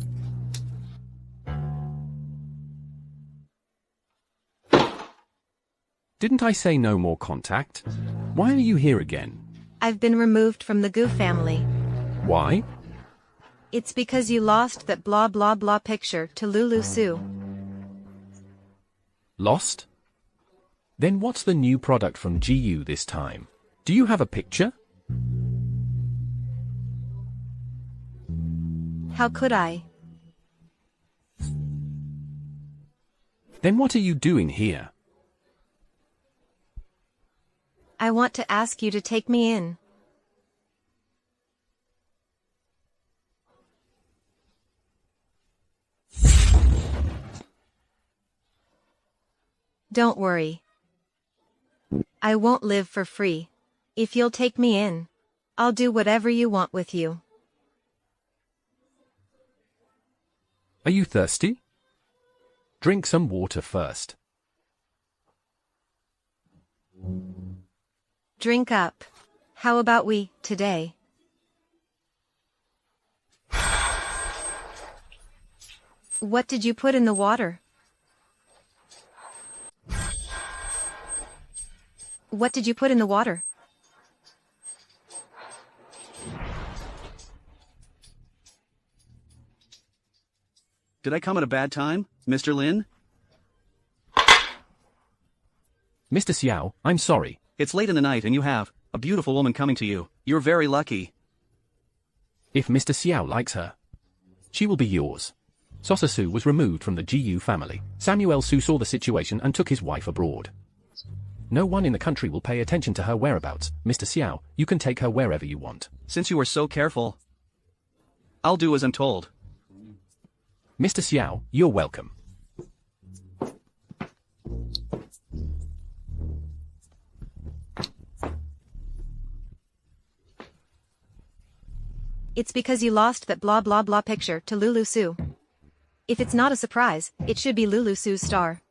Didn't I say no more contact? Why are you here again? I've been removed from the Gu family. Why? It's because you lost that blah blah blah picture to Lulu Su. Lost? Then what's the new product from GU this time? Do you have a picture? How could I? Then what are you doing here? I want to ask you to take me in. Don't worry. I won't live for free. If you'll take me in, I'll do whatever you want with you. Are you thirsty? Drink some water first. Drink up. How about we, today? What did you put in the water? What did you put in the water? Did I come at a bad time, Mr. Lin? Mr. Xiao, I'm sorry. It's late in the night and you have a beautiful woman coming to you. You're very lucky. If Mr. Xiao likes her, she will be yours. Sasa Su was removed from the GU family. Samuel Su saw the situation and took his wife abroad. No one in the country will pay attention to her whereabouts. Mr. Xiao, you can take her wherever you want. Since you are so careful, I'll do as I'm told. Mr. Xiao, you're welcome. It's because you lost that blah blah blah picture to Lulu Su. If it's not a surprise, it should be Lulu Su's star.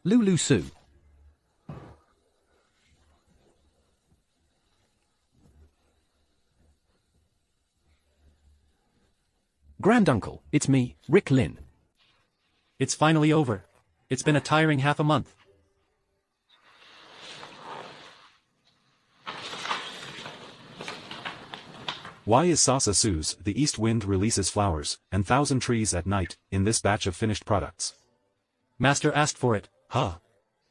Lulu Su. Granduncle, it's me, Rick Lin. It's finally over. It's been a tiring half a month. Why is Sasa Su's The East Wind releases flowers and thousand trees at night in this batch of finished products? Master asked for it. Huh.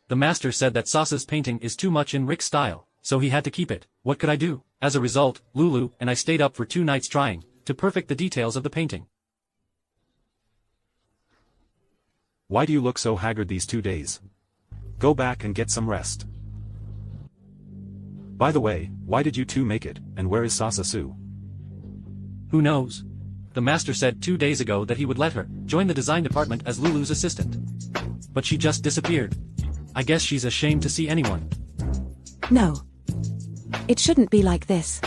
The master said that Sasa's painting is too much in Rick's style, so he had to keep it. What could I do? As a result, Lulu and I stayed up for 2 nights trying to perfect the details of the painting. Why do you look so haggard these 2 days? Go back and get some rest. By the way, why did you two make it, and where is Sasa Su? Who knows? The master said 2 days ago that he would let her join the design department as Lulu's assistant. But she just disappeared. I guess she's ashamed to see anyone. No. It shouldn't be like this.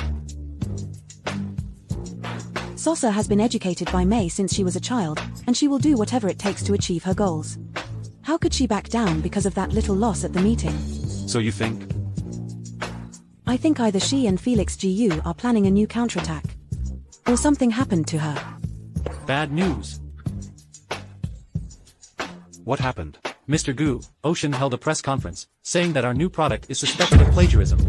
Sasa has been educated by Mei since she was a child, and she will do whatever it takes to achieve her goals. How could she back down because of that little loss at the meeting? So you think? I think either she and Felix Gu are planning a new counterattack. Or something happened to her. Bad news. What happened? Mr. Gu, Ocean held a press conference, saying that our new product is suspected of plagiarism.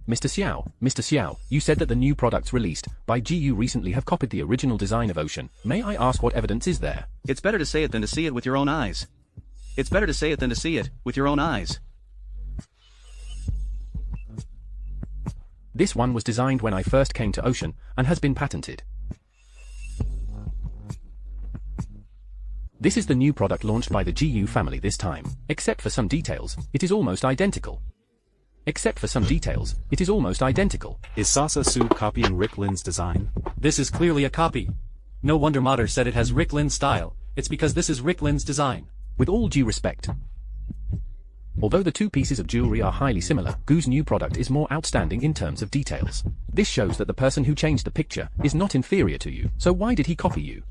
Mr. Xiao, you said that the new products released by GU recently have copied the original design of Ocean. May I ask what evidence is there? It's better to say it than to see it with your own eyes. It's better to say it than to see it with your own eyes. This one was designed when I first came to Ocean, and has been patented. This is the new product launched by the GU family this time. Except for some details, it is almost identical. Is Sasa Su copying Rick Lin's design? This is clearly a copy. No wonder Mater said it has Rick Lin's style. It's because this is Rick Lin's design. With all due respect. Although the 2 pieces of jewelry are highly similar, Gu's new product is more outstanding in terms of details. This shows that the person who changed the picture is not inferior to you, so why did he copy you?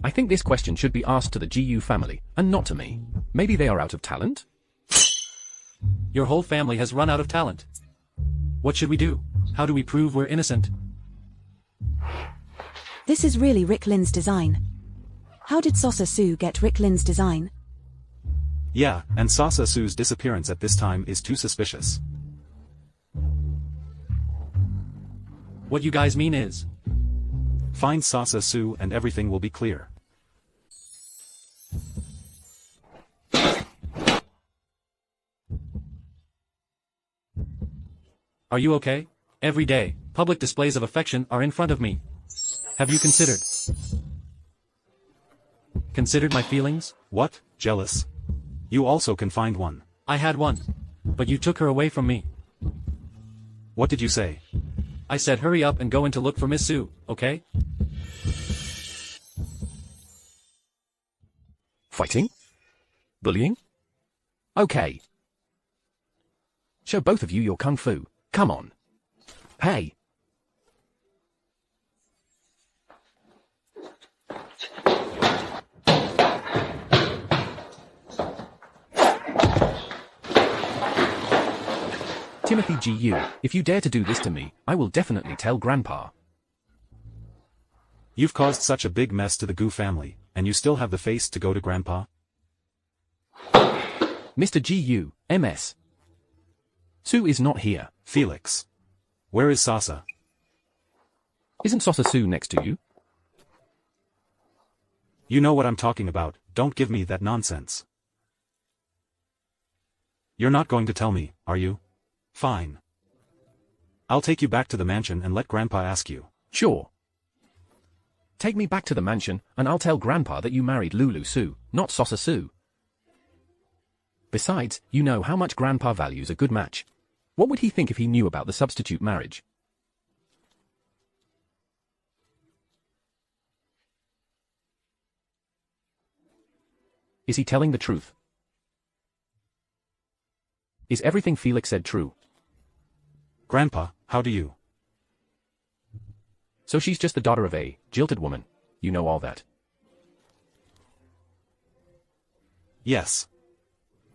I think this question should be asked to the GU family, and not to me. Maybe they are out of talent? Your whole family has run out of talent. What should we do? How do we prove we're innocent? This is really Rick Lin's design. How did Sasa Su get Rick Lin's design? Yeah, and Sasa Su's disappearance at this time is too suspicious. What you guys mean is... Find Sasa Su and everything will be clear. Are you okay? Every day, public displays of affection are in front of me. Have you considered my feelings? What? Jealous? You also can find one. I had one. But you took her away from me. What did you say? I said hurry up and go in to look for Miss Su, okay? Fighting? Bullying? Okay. Show both of you your kung fu. Come on. Hey. Timothy GU, if you dare to do this to me, I will definitely tell Grandpa. You've caused such a big mess to the Gu family, and you still have the face to go to Grandpa? Mr. GU, MS. Su is not here. Felix. Where is Sasa? Isn't Sasa Su next to you? You know what I'm talking about, don't give me that nonsense. You're not going to tell me, are you? Fine. I'll take you back to the mansion and let Grandpa ask you. Sure. Take me back to the mansion, and I'll tell Grandpa that you married Lulu Su, not Sasa Su. Besides, you know how much Grandpa values a good match. What would he think if he knew about the substitute marriage? Is he telling the truth? Is everything Felix said true? Grandpa, how do you? So she's just the daughter of a jilted woman. You know all that. Yes.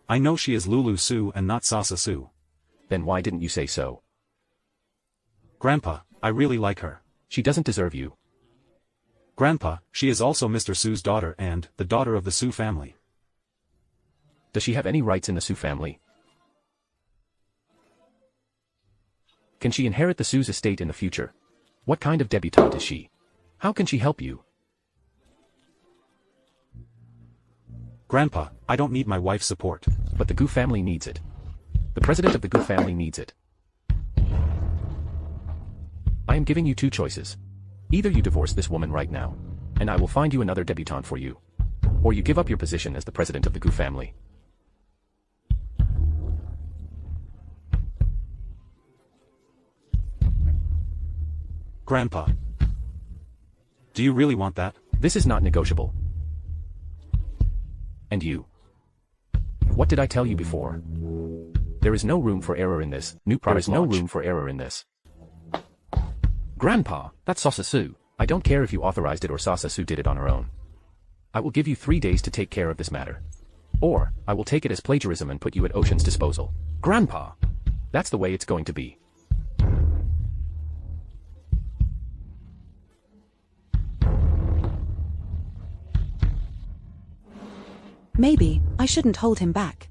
I know she is Lulu Su and not Sasa Su. Then why didn't you say so? Grandpa, I really like her. She doesn't deserve you. Grandpa, she is also Mr. Su's daughter and the daughter of the Su family. Does she have any rights in the Su family? Can she inherit the Su's estate in the future? What kind of debutante is she? How can she help you? Grandpa, I don't need my wife's support. But the Gu family needs it. The president of the Gu family needs it. I am giving you two choices. Either you divorce this woman right now, and I will find you another debutante for you. Or you give up your position as the president of the Gu family. Grandpa. Do you really want that? This is not negotiable. And you? What did I tell you before? There is no room for error in this. There is no room for error in this. Grandpa, that's Sasa Su. I don't care if you authorized it or Sasa Su did it on her own. I will give you 3 days to take care of this matter. Or, I will take it as plagiarism and put you at Ocean's disposal. Grandpa! That's the way it's going to be. Maybe, I shouldn't hold him back.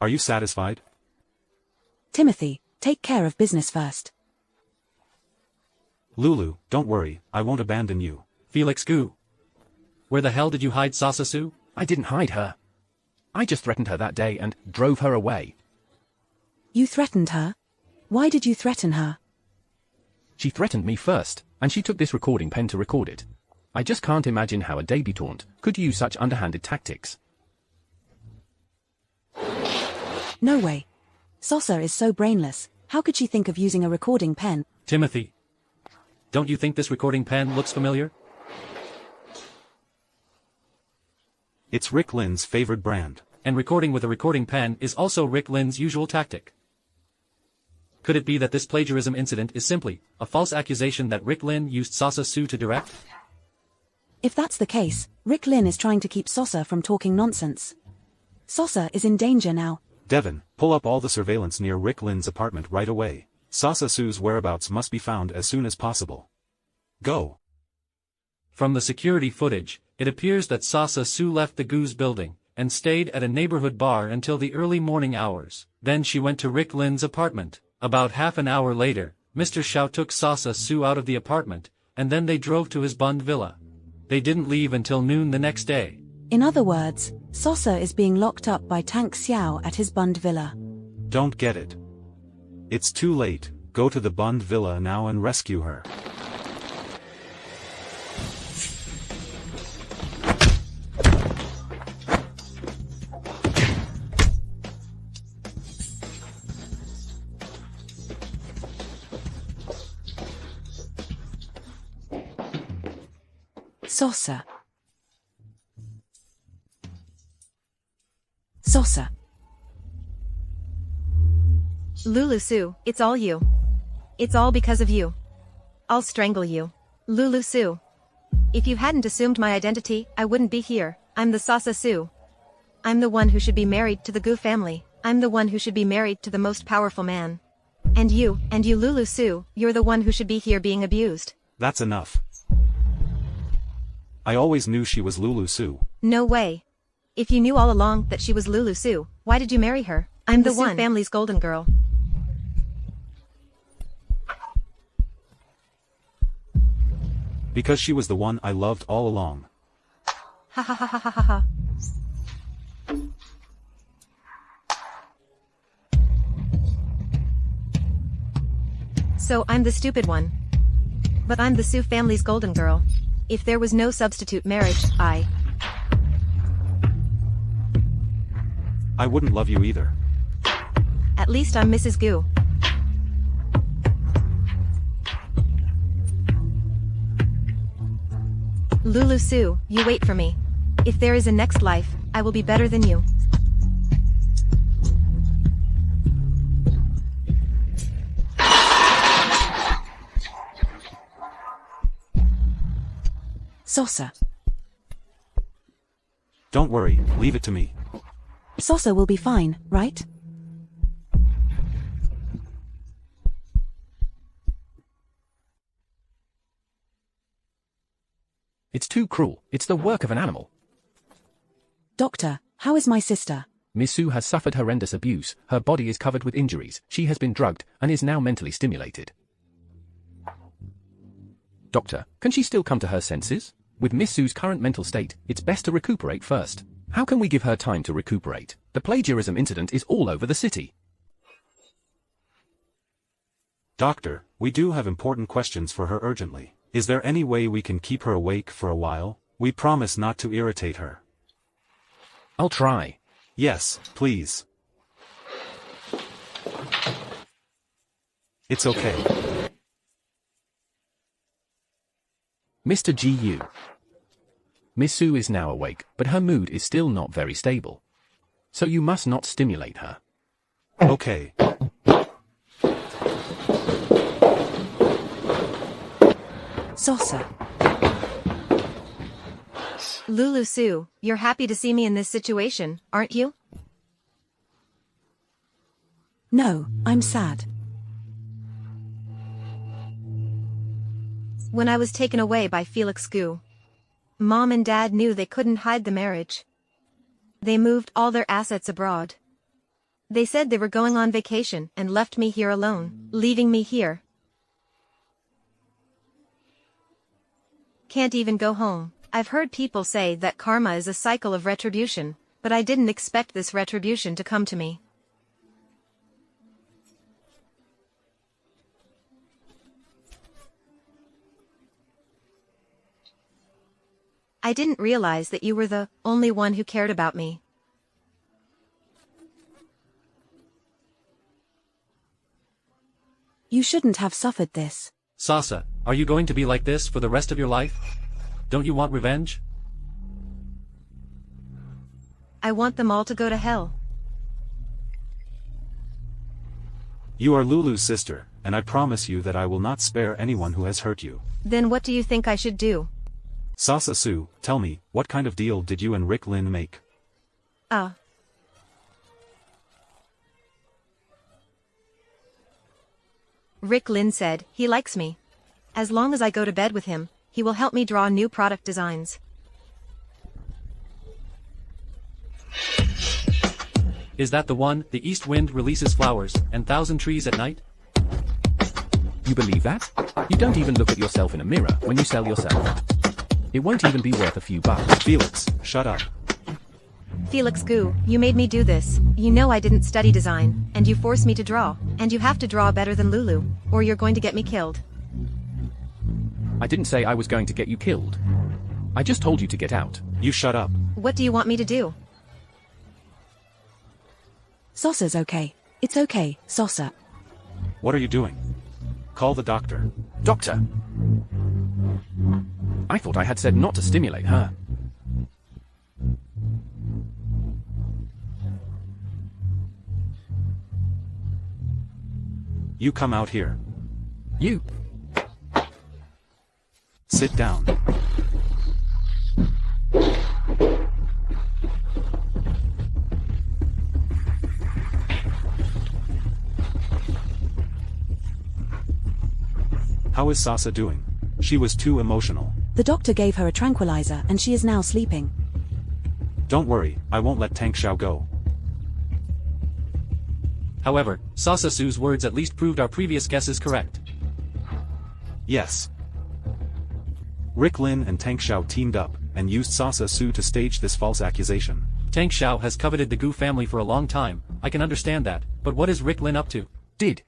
Are you satisfied? Timothy, take care of business first. Lulu, don't worry, I won't abandon you. Felix Gu. Where the hell did you hide Sasa Su? I didn't hide her. I just threatened her that day and drove her away. You threatened her? Why did you threaten her? She threatened me first, and she took this recording pen to record it. I just can't imagine how a debutante could use such underhanded tactics. No way. Sasa is so brainless. How could she think of using a recording pen? Timothy. Don't you think this recording pen looks familiar? It's Rick Lin's favorite brand. and recording with a recording pen is also Rick Linn's usual tactic. Could it be that this plagiarism incident is simply a false accusation that Rick Linn used Sasa Su to direct? If that's the case, Rick Linn is trying to keep Sasa from talking nonsense. Sasa is in danger now. Devon, pull up all the surveillance near Rick Linn's apartment right away. Sasa Su's whereabouts must be found as soon as possible. Go. From the security footage, it appears that Sasa Su left the Goose building and stayed at a neighborhood bar until the early morning hours. Then she went to Rick Linn's apartment. About half an hour later, Mr. Xiao took Sasa Su out of the apartment, and then they drove to his Bund villa. They didn't leave until noon the next day. In other words, Sasa is being locked up by Tang Xiao at his Bund villa. Don't get it. It's too late. Go to the Bund villa now and rescue her. Sasa. Sasa. Lulu Su, it's all you. It's all because of you. I'll strangle you. Lulu Su. If you hadn't assumed my identity, I wouldn't be here. I'm the Sasa Su. I'm the one who should be married to the Gu family. I'm the one who should be married to the most powerful man. And you Lulu Su, you're the one who should be here being abused. That's enough. I always knew she was Lulu Su. No way. If you knew all along that she was Lulu Su, why did you marry her? I'm the Su family's golden girl. Because she was the one I loved all along. Ha ha ha ha ha ha ha. So I'm the stupid one. But I'm the Su family's golden girl. If there was no substitute marriage, I wouldn't love you either. At least I'm Mrs. Gu. Lulu Su, you wait for me. If there is a next life, I will be better than you. Sasa. Don't worry, leave it to me. Sasa will be fine, right? It's too cruel. It's the work of an animal. Doctor, how is my sister? Miss Su has suffered horrendous abuse. Her body is covered with injuries. She has been drugged and is now mentally stimulated. Doctor, can she still come to her senses? With Miss Su's current mental state, it's best to recuperate first. How can we give her time to recuperate? The plagiarism incident is all over the city. Doctor, we do have important questions for her urgently. Is there any way we can keep her awake for a while? We promise not to irritate her. I'll try. Yes, please. It's okay. Mr. Gu. Miss Su is now awake, but her mood is still not very stable. So you must not stimulate her. Okay. Sasa. Lulu Su, you're happy to see me in this situation, aren't you? No, I'm sad. When I was taken away by Felix Gu, Mom and Dad knew they couldn't hide the marriage. They moved all their assets abroad. They said they were going on vacation and left me here alone, leaving me here. Can't even go home. I've heard people say that karma is a cycle of retribution, but I didn't expect this retribution to come to me. I didn't realize that you were the only one who cared about me. You shouldn't have suffered this. Sasa, are you going to be like this for the rest of your life? Don't you want revenge? I want them all to go to hell. You are Lulu's sister, and I promise you that I will not spare anyone who has hurt you. Then what do you think I should do? Sasa Sue, tell me, what kind of deal did you and Lin make? Linn said, he likes me. As long as I go to bed with him, he will help me draw new product designs. Is that the one, the east wind releases flowers, and thousand trees at night? You believe that? You don't even look at yourself in a mirror when you sell yourself. It won't even be worth a few bucks. Felix, shut up. Felix Gu, you made me do this. You know I didn't study design, and you forced me to draw. And you have to draw better than Lulu, or you're going to get me killed. I didn't say I was going to get you killed. I just told you to get out. You shut up. What do you want me to do? Sasa's okay. It's okay, Sasa. What are you doing? Call the doctor. Doctor! I thought I had said not to stimulate her. You come out here. You. Sit down. How is Sasa doing? She was too emotional. The doctor gave her a tranquilizer and she is now sleeping. Don't worry, I won't let Tank Xiao go. However, Sasa Su's words at least proved our previous guesses correct. Yes. Lin and Tank Xiao teamed up, and used Sasa Su to stage this false accusation. Tank Xiao has coveted the Gu family for a long time, I can understand that, but what is Lin up to? Did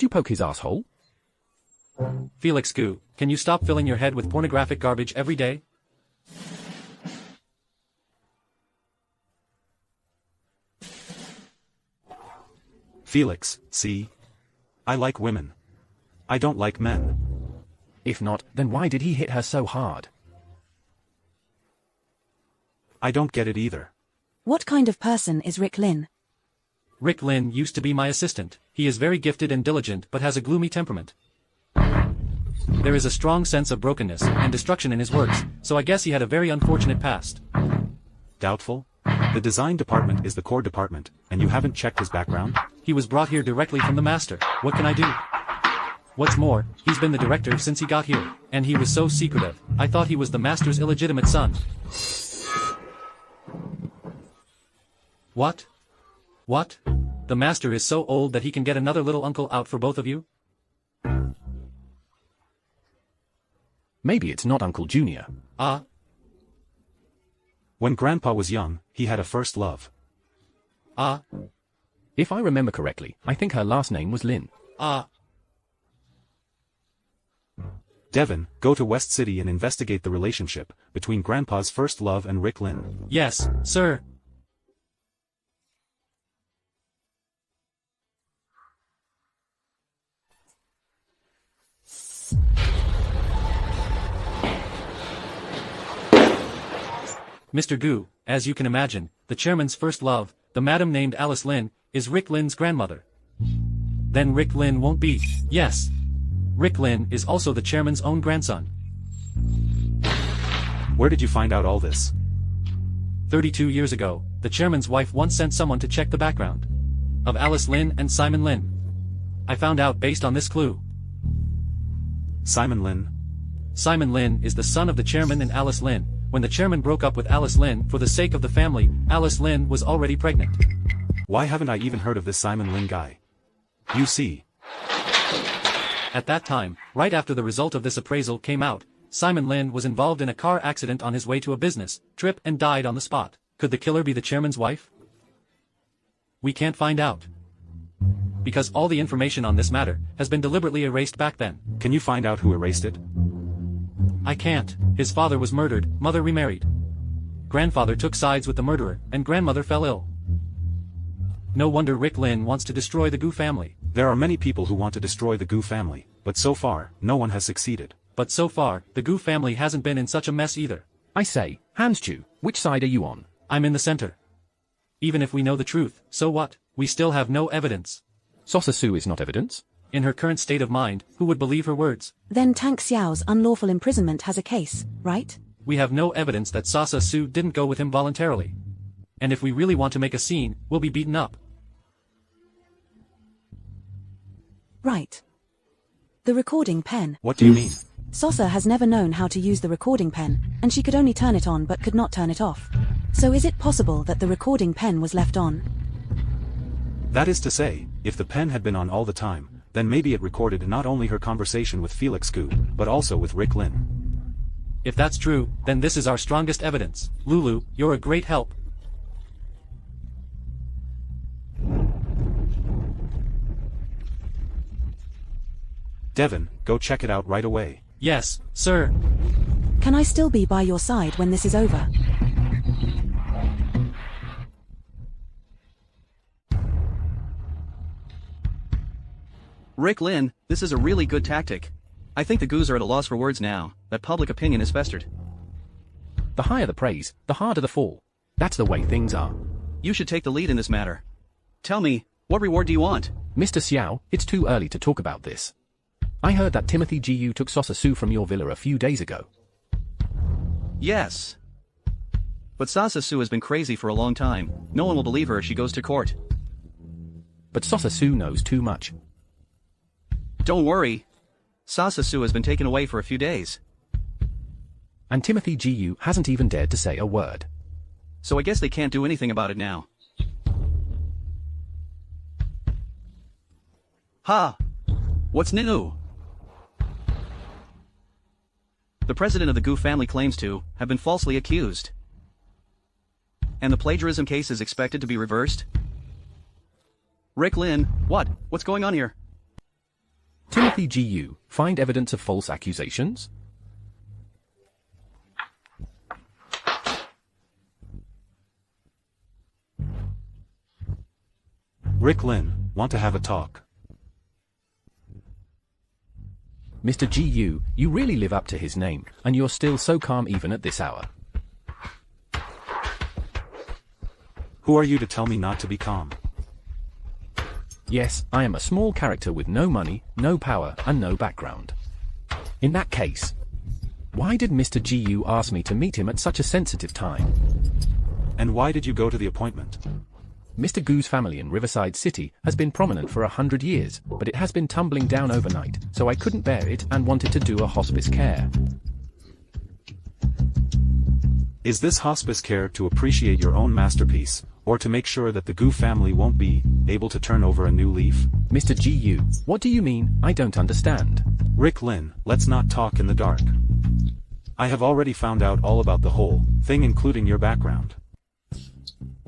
you poke his asshole? Felix Gu, can you stop filling your head with pornographic garbage every day? Felix, see? I like women. I don't like men. If not, then why did he hit her so hard? I don't get it either. What kind of person is Lin? Lin used to be my assistant. He is very gifted and diligent but has a gloomy temperament. There is a strong sense of brokenness and destruction in his works, so I guess he had a very unfortunate past. Doubtful? The design department is the core department, and you haven't checked his background? He was brought here directly from the master. What can I do? What's more, he's been the director since he got here, and he was so secretive. I thought he was the master's illegitimate son. What? What? The master is so old that he can get another little uncle out for both of you? Maybe it's not Uncle Junior. When Grandpa was young, he had a first love. If I remember correctly, I think her last name was Lin. Devin, go to West City and investigate the relationship between Grandpa's first love and Lin. Yes, sir. Mr. Gu, as you can imagine, the chairman's first love, the madam named Alice Lin, is Lin's grandmother. Then Lin won't be. Yes. Lin is also the chairman's own grandson. Where did you find out all this? 32 years ago, the chairman's wife once sent someone to check the background of Alice Lin and Simon Lin. I found out based on this clue. Simon Lin? Simon Lin is the son of the chairman and Alice Lin. When the chairman broke up with Alice Lin for the sake of the family, Alice Lin was already pregnant. Why haven't I even heard of this Simon Lin guy? You see. At that time, right after the result of this appraisal came out, Simon Lin was involved in a car accident on his way to a business trip and died on the spot. Could the killer be the chairman's wife? We can't find out. Because all the information on this matter has been deliberately erased back then. Can you find out who erased it? I can't. His father was murdered, mother remarried. Grandfather took sides with the murderer, and grandmother fell ill. No wonder Lin wants to destroy the Gu family. There are many people who want to destroy the Gu family, but so far, no one has succeeded. But so far, the Gu family hasn't been in such a mess either. I say, Hanschu, which side are you on? I'm in the center. Even if we know the truth, so what? We still have no evidence. Sasa Su is not evidence? In her current state of mind, who would believe her words? Then Tang Xiao's unlawful imprisonment has a case, right? We have no evidence that Sasa Su didn't go with him voluntarily. And if we really want to make a scene, we'll be beaten up. Right. The recording pen. What do you mean? Sasa has never known how to use the recording pen, and she could only turn it on but could not turn it off. So is it possible that the recording pen was left on? That is to say, if the pen had been on all the time, then maybe it recorded not only her conversation with Felix Gu, but also with Lin. If that's true, then this is our strongest evidence. Lulu, you're a great help. Devin, go check it out right away. Yes, sir. Can I still be by your side when this is over? Lin, this is a really good tactic. I think the Goos are at a loss for words now, that public opinion is festered. The higher the praise, the harder the fall. That's the way things are. You should take the lead in this matter. Tell me, what reward do you want? Mr. Xiao, it's too early to talk about this. I heard that Timothy Gu took Sasa Su from your villa a few days ago. Yes. But Sasa Su has been crazy for a long time. No one will believe her if she goes to court. But Sasa Su knows too much. Don't worry. Sasa Su has been taken away for a few days. And Timothy Gu hasn't even dared to say a word. So I guess they can't do anything about it now. Ha! What's new? The president of the Gu family claims to have been falsely accused. And the plagiarism case is expected to be reversed? Lin, what? What's going on here? Timothy Gu, find evidence of false accusations? Lin, want to have a talk. Mr. Gu, you really live up to his name, and you're still so calm even at this hour. Who are you to tell me not to be calm? Yes, I am a small character with no money, no power, and no background. In that case, why did Mr. Gu ask me to meet him at such a sensitive time? And why did you go to the appointment? Mr. Gu's family in Riverside City has been prominent for 100 years, but it has been tumbling down overnight, so I couldn't bear it and wanted to do a hospice care. Is this hospice care to appreciate your own masterpiece, or to make sure that the Gu family won't be able to turn over a new leaf? Mr. Gu, what do you mean? I don't understand. Lin, let's not talk in the dark. I have already found out all about the whole thing, including your background.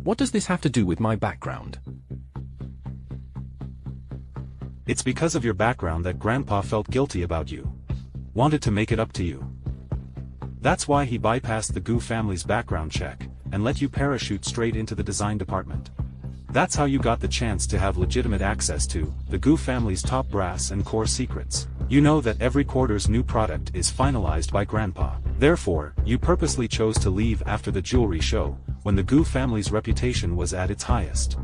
What does this have to do with my background? It's because of your background that Grandpa felt guilty about you. Wanted to make it up to you. That's why he bypassed the Gu family's background check, and let you parachute straight into the design department. That's how you got the chance to have legitimate access to the Gu family's top brass and core secrets. You know that every quarter's new product is finalized by Grandpa. Therefore, you purposely chose to leave after the jewelry show, when the Gu family's reputation was at its highest.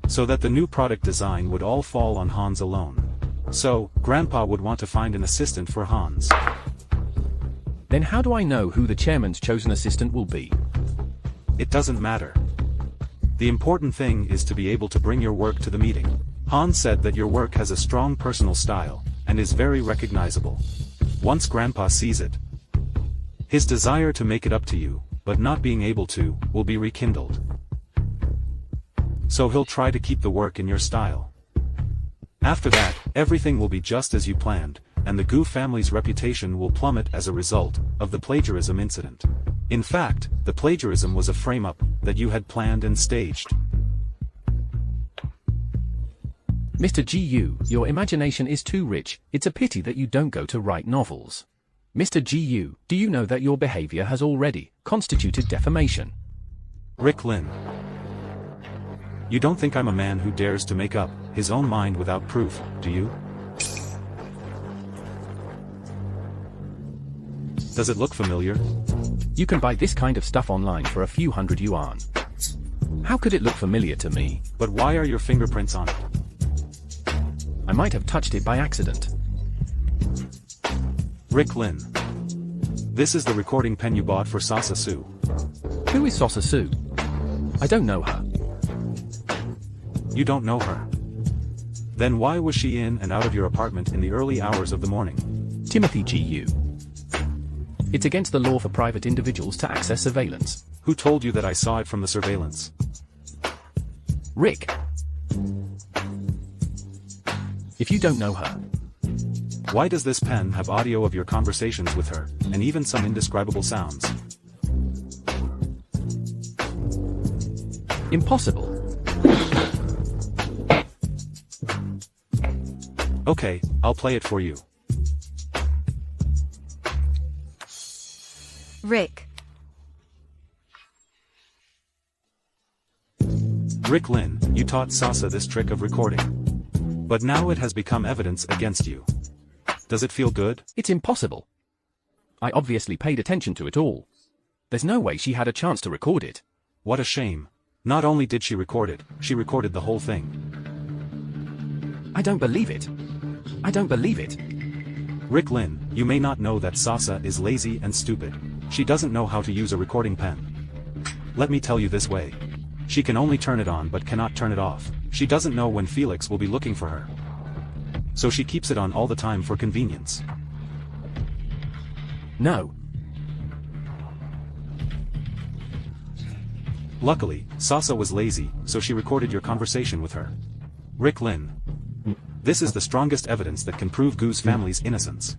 So that the new product design would all fall on Hans alone. So, Grandpa would want to find an assistant for Hans. Then how do I know who the chairman's chosen assistant will be? It doesn't matter. The important thing is to be able to bring your work to the meeting. Hans said that your work has a strong personal style, and is very recognizable. Once Grandpa sees it, his desire to make it up to you, but not being able to, will be rekindled. So he'll try to keep the work in your style. After that, everything will be just as you planned, and the Gu family's reputation will plummet as a result of the plagiarism incident. In fact, the plagiarism was a frame-up that you had planned and staged. Mr. Gu, your imagination is too rich, it's a pity that you don't go to write novels. Mr. Gu, do you know that your behavior has already constituted defamation? Lin. You don't think I'm a man who dares to make up his own mind without proof, do you? Does it look familiar? You can buy this kind of stuff online for a few hundred yuan. How could it look familiar to me? But why are your fingerprints on it? I might have touched it by accident. Lin. This is the recording pen you bought for Sasa Su. Who is Sasa Su? I don't know her. You don't know her. Then why was she in and out of your apartment in the early hours of the morning? Timothy Gu. It's against the law for private individuals to access surveillance. Who told you that I saw it from the surveillance? Rick. If you don't know her. Why does this pen have audio of your conversations with her, and even some indescribable sounds? Impossible. Okay, I'll play it for you. Rick. Lin, you taught Sasa this trick of recording. But now it has become evidence against you. Does it feel good? It's impossible. I obviously paid attention to it all. There's no way she had a chance to record it. What a shame. Not only did she record it, she recorded the whole thing. I don't believe it. I don't believe it. Lin, you may not know that Sasa is lazy and stupid. She doesn't know how to use a recording pen. Let me tell you this way. She can only turn it on but cannot turn it off. She doesn't know when Felix will be looking for her. So she keeps it on all the time for convenience. No. Luckily, Sasa was lazy, so she recorded your conversation with her. Lin. This is the strongest evidence that can prove Gu's family's innocence.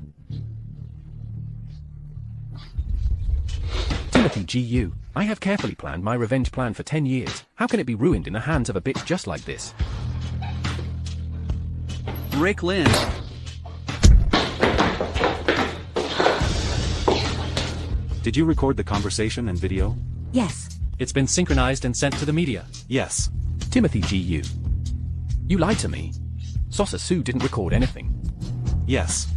Timothy Gu, I have carefully planned my revenge plan for 10 years. How can it be ruined in the hands of a bitch just like this? Lin. Did you record the conversation and video? Yes. It's been synchronized and sent to the media. Yes. Timothy Gu. You lied to me. Sasa Su didn't record anything. Yes.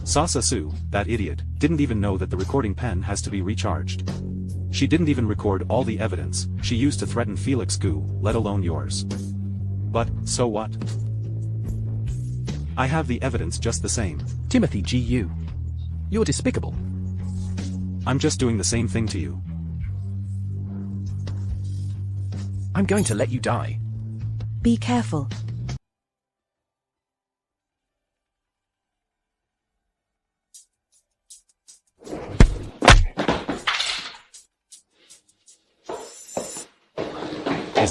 Sasa Su, that idiot, didn't even know that the recording pen has to be recharged. She didn't even record all the evidence she used to threaten Felix Gu, let alone yours. But, so what? I have the evidence just the same. Timothy Gu. You're despicable. I'm just doing the same thing to you. I'm going to let you die. Be careful.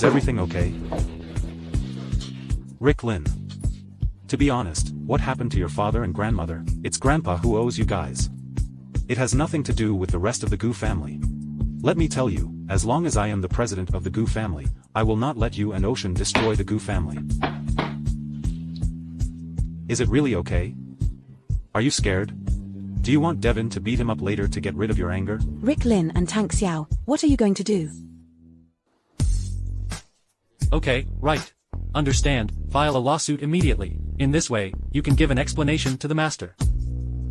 Is everything okay? Lin. To be honest, what happened to your father and grandmother? It's Grandpa who owes you guys. It has nothing to do with the rest of the Gu family. Let me tell you, as long as I am the president of the Gu family, I will not let you and Ocean destroy the Gu family. Is it really okay? Are you scared? Do you want Devin to beat him up later to get rid of your anger? Lin and Tang Xiao, what are you going to do? Okay, right. Understand, file a lawsuit immediately. In this way, you can give an explanation to the master.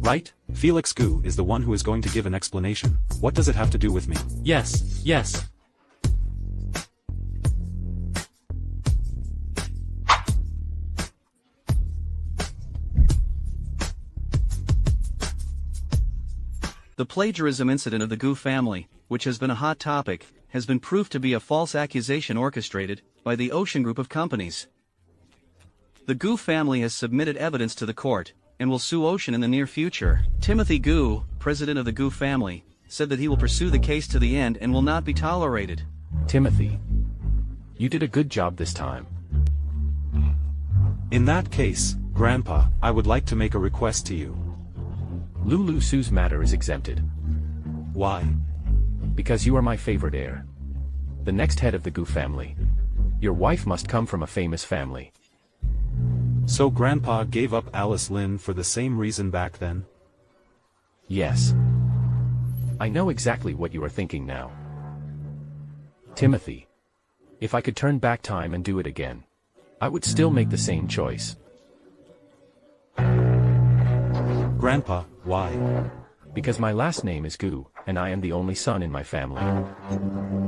Right? Felix Gu is the one who is going to give an explanation. What does it have to do with me? Yes, yes. The plagiarism incident of the Gu family, which has been a hot topic, has been proved to be a false accusation orchestrated by the Ocean Group of companies. The Gu family has submitted evidence to the court, and will sue Ocean in the near future. Timothy Gu, president of the Gu family, said that he will pursue the case to the end and will not be tolerated. Timothy. You did a good job this time. In that case, Grandpa, I would like to make a request to you. Lulu Su's matter is exempted. Why? Because you are my favorite heir. The next head of the Gu family. Your wife must come from a famous family. So Grandpa gave up Alice Lin for the same reason back then? Yes. I know exactly what you are thinking now. Timothy. If I could turn back time and do it again, I would still make the same choice. Grandpa, why? because my last name is Gu, and I am the only son in my family.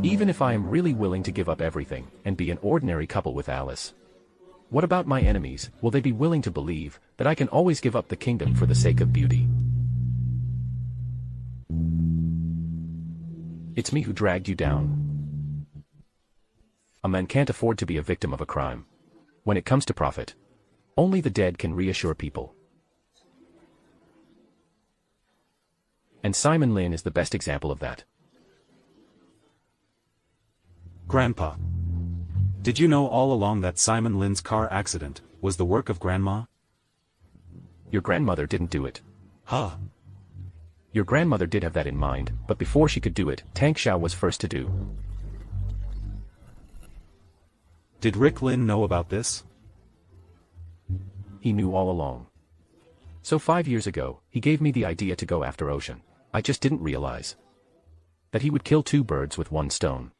Even if I am really willing to give up everything and be an ordinary couple with Alice. What about my enemies? Will they be willing to believe that I can always give up the kingdom for the sake of beauty? It's me who dragged you down. A man can't afford to be a victim of a crime. When it comes to profit, only the dead can reassure people. And Simon Lin is the best example of that. Grandpa. Did you know all along that Simon Lin's car accident was the work of Grandma? Your grandmother didn't do it. Huh. Your grandmother did have that in mind, but before she could do it, Tang Xiao was first to do. Did Rick Lin know about this? He knew all along. So 5 years ago, he gave me the idea to go after Ocean. I just didn't realize that he would kill two birds with one stone.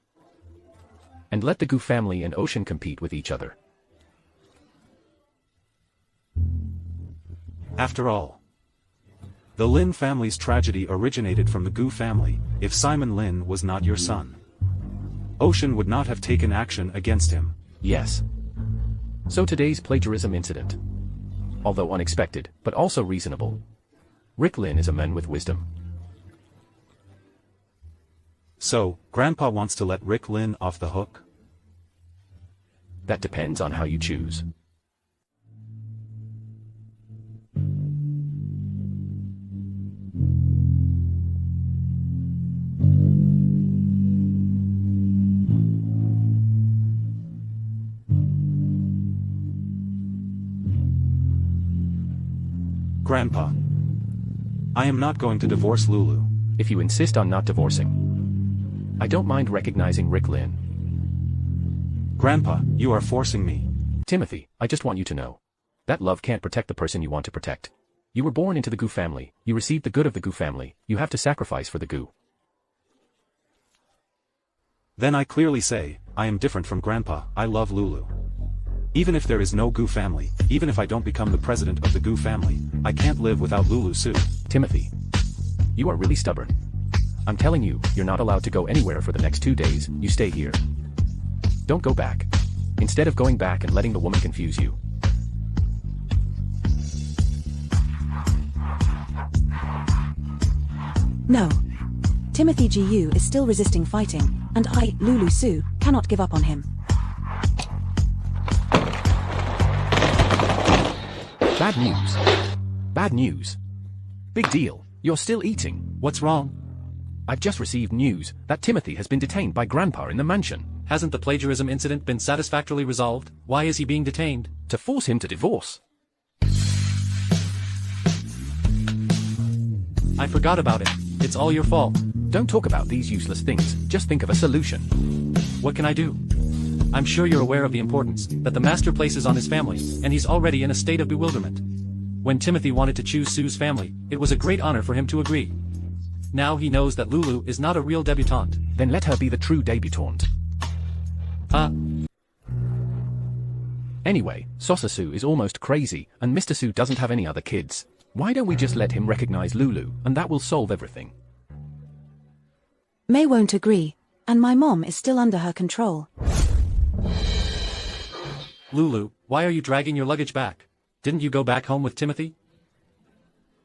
And let the Gu family and Ocean compete with each other. After all, the Lin family's tragedy originated from the Gu family. If Simon Lin was not your son, Ocean would not have taken action against him. Yes. So today's plagiarism incident, although unexpected, but also reasonable. Rick Lin is a man with wisdom. So, Grandpa wants to let Rick Lin off the hook? That depends on how you choose. Grandpa. I am not going to divorce Lulu. If you insist on not divorcing, I don't mind recognizing Rick Lin. Grandpa, you are forcing me. Timothy, I just want you to know that love can't protect the person you want to protect. You were born into the Gu family, you received the good of the Gu family, you have to sacrifice for the Gu. Then I clearly say, I am different from Grandpa, I love Lulu. Even if there is no Gu family, even if I don't become the president of the Gu family, I can't live without Lulu Su. Timothy, you are really stubborn. I'm telling you, you're not allowed to go anywhere for the next 2 days, you stay here. Don't go back. Instead of going back and letting the woman confuse you. No. Timothy Gu is still resisting fighting, and I, Lulu Su, cannot give up on him. Bad news. Bad news. Big deal. You're still eating. What's wrong? I've just received news that Timothy has been detained by Grandpa in the mansion. Hasn't the plagiarism incident been satisfactorily resolved? Why is he being detained? To force him to divorce. I forgot about it. It's all your fault. Don't talk about these useless things, just think of a solution. What can I do? I'm sure you're aware of the importance that the master places on his family, and he's already in a state of bewilderment. When Timothy wanted to choose Sue's family, it was a great honor for him to agree. Now he knows that Lulu is not a real debutante. Then let her be the true debutante. Anyway, Sasa Su is almost crazy, and Mr. Su doesn't have any other kids. Why don't we just let him recognize Lulu, and that will solve everything? May won't agree, and my mom is still under her control. Lulu, why are you dragging your luggage back? Didn't you go back home with Timothy?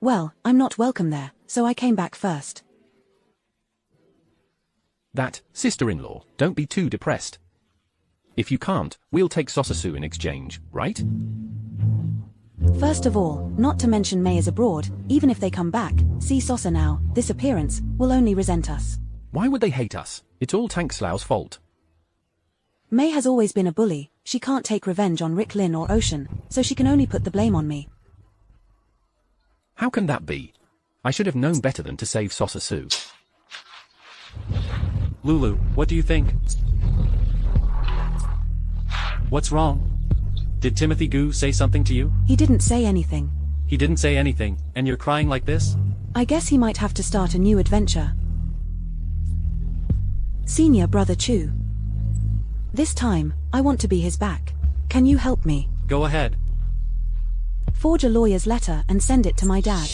Well, I'm not welcome there, so I came back first. That, sister-in-law, don't be too depressed. If you can't, we'll take Sasa Su in exchange, right? First of all, not to mention May is abroad, even if they come back, see Sasa now, this appearance, will only resent us. Why would they hate us? It's all Tang Xiao's fault. May has always been a bully, she can't take revenge on Rick Lin or Ocean, so she can only put the blame on me. How can that be? I should have known better than to save Sasa Su. Lulu, what do you think? What's wrong? Did Timothy Gu say something to you? He didn't say anything. He didn't say anything, and you're crying like this? I guess he might have to start a new adventure. Senior Brother Chu. This time, I want to be his back. Can you help me? Go ahead. Forge a lawyer's letter and send it to my dad.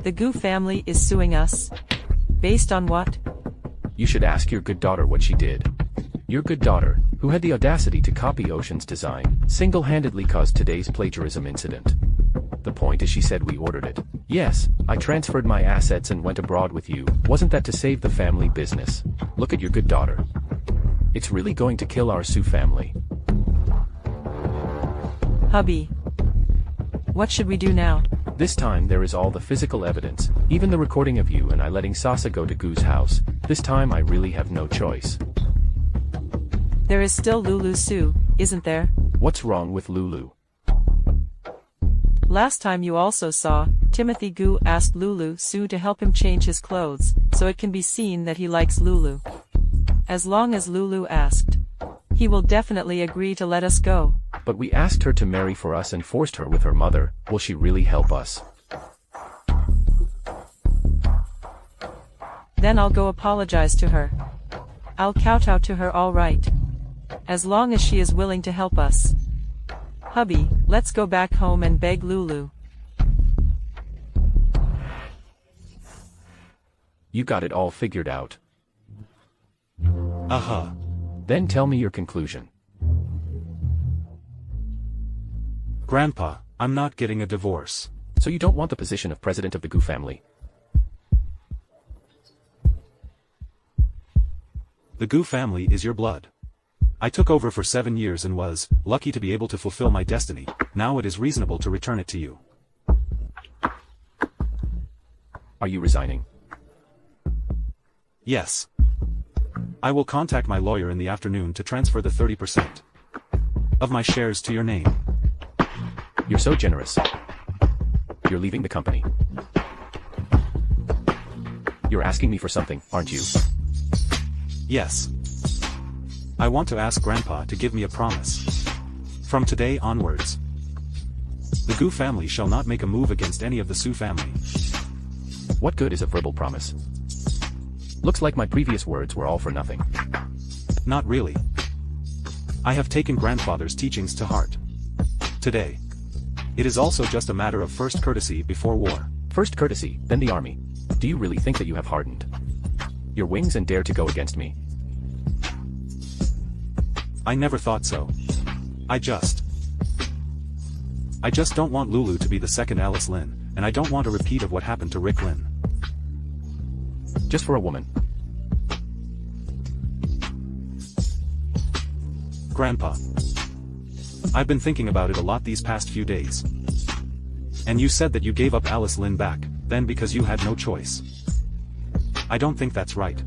The Gu family is suing us. Based on what? You should ask your good daughter what she did. Your good daughter, who had the audacity to copy Ocean's design, single-handedly caused today's plagiarism incident. The point is she said we ordered it. Yes, I transferred my assets and went abroad with you. Wasn't that to save the family business? Look at your good daughter. It's really going to kill our Su family. Hubby. What should we do now? This time there is all the physical evidence, even the recording of you and I letting Sasa go to Gu's house. This time I really have no choice. There is still Lulu Su, isn't there? What's wrong with Lulu? Last time you also saw, Timothy Gu asked Lulu Su to help him change his clothes, so it can be seen that he likes Lulu. As long as Lulu asked, he will definitely agree to let us go. But we asked her to marry for us and forced her with her mother. Will she really help us? Then I'll go apologize to her. I'll kowtow to her, all right. As long as she is willing to help us. Hubby, let's go back home and beg Lulu. You got it all figured out. Aha. Then tell me your conclusion. Grandpa, I'm not getting a divorce. So you don't want the position of president of the Gu family? The Gu family is your blood. I took over for 7 years and was lucky to be able to fulfill my destiny. Now it is reasonable to return it to you. Are you resigning? Yes. I will contact my lawyer in the afternoon to transfer the 30% of my shares to your name. You're so generous. You're leaving the company. You're asking me for something, aren't you? Yes. I want to ask Grandpa to give me a promise. From today onwards, the Gu family shall not make a move against any of the Su family. What good is a verbal promise? Looks like my previous words were all for nothing. Not really. I have taken Grandfather's teachings to heart. Today, it is also just a matter of first courtesy before war. First courtesy, then the army. Do you really think that you have hardened your wings and dare to go against me? I never thought so. I just don't want Lulu to be the second Alice Lin, and I don't want a repeat of what happened to Rick Lin. Just for a woman. Grandpa. I've been thinking about it a lot these past few days. And you said that you gave up Alice Lin back, then because you had no choice. I don't think that's right.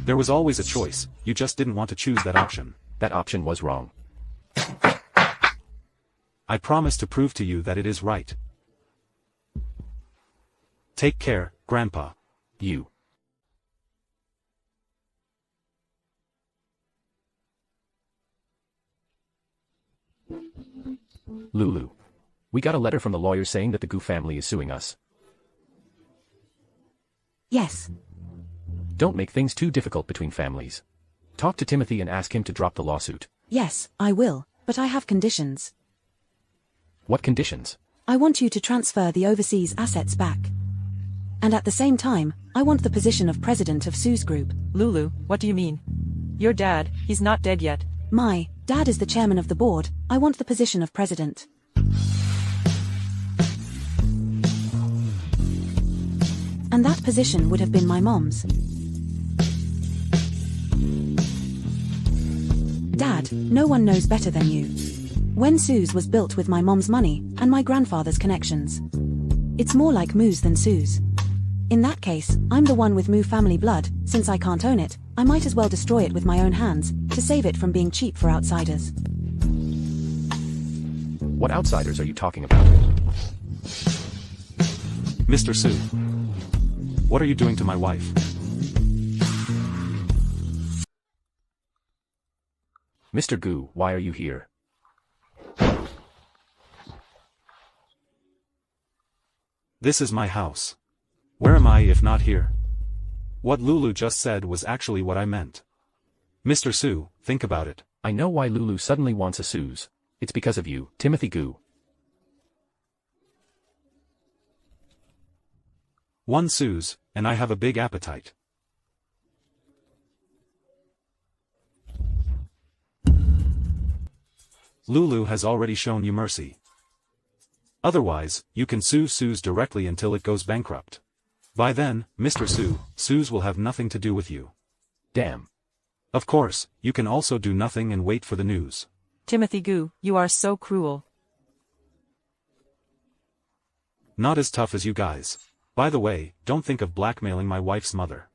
There was always a choice, you just didn't want to choose that option. That option was wrong. I promise to prove to you that it is right. Take care, Grandpa. You. Lulu. We got a letter from the lawyer saying that the Gu family is suing us. Yes. Don't make things too difficult between families. Talk to Timothy and ask him to drop the lawsuit. Yes, I will, but I have conditions. What conditions? I want you to transfer the overseas assets back. And at the same time, I want the position of president of Sue's group. Lulu, what do you mean? Your dad, he's not dead yet. My dad is the chairman of the board. I want the position of president. And that position would have been my mom's. Dad, no one knows better than you. When Sue's was built with my mom's money and my grandfather's connections. It's more like Moo's than Sue's. In that case, I'm the one with Moo family blood. Since I can't own it, I might as well destroy it with my own hands, to save it from being cheap for outsiders. What outsiders are you talking about? Mr. Su. What are you doing to my wife? Mr. Gu, why are you here? This is my house. Where am I if not here? What Lulu just said was actually what I meant. Mr. Su, think about it. I know why Lulu suddenly wants a Suze. It's because of you, Timothy Gu. 1 Suze, and I have a big appetite. Lulu has already shown you mercy. Otherwise, you can sue Suze directly until it goes bankrupt. By then, Mr. Suze will have nothing to do with you. Damn. Of course, you can also do nothing and wait for the news. Timothy Gu, you are so cruel. Not as tough as you guys. By the way, don't think of blackmailing my wife's mother.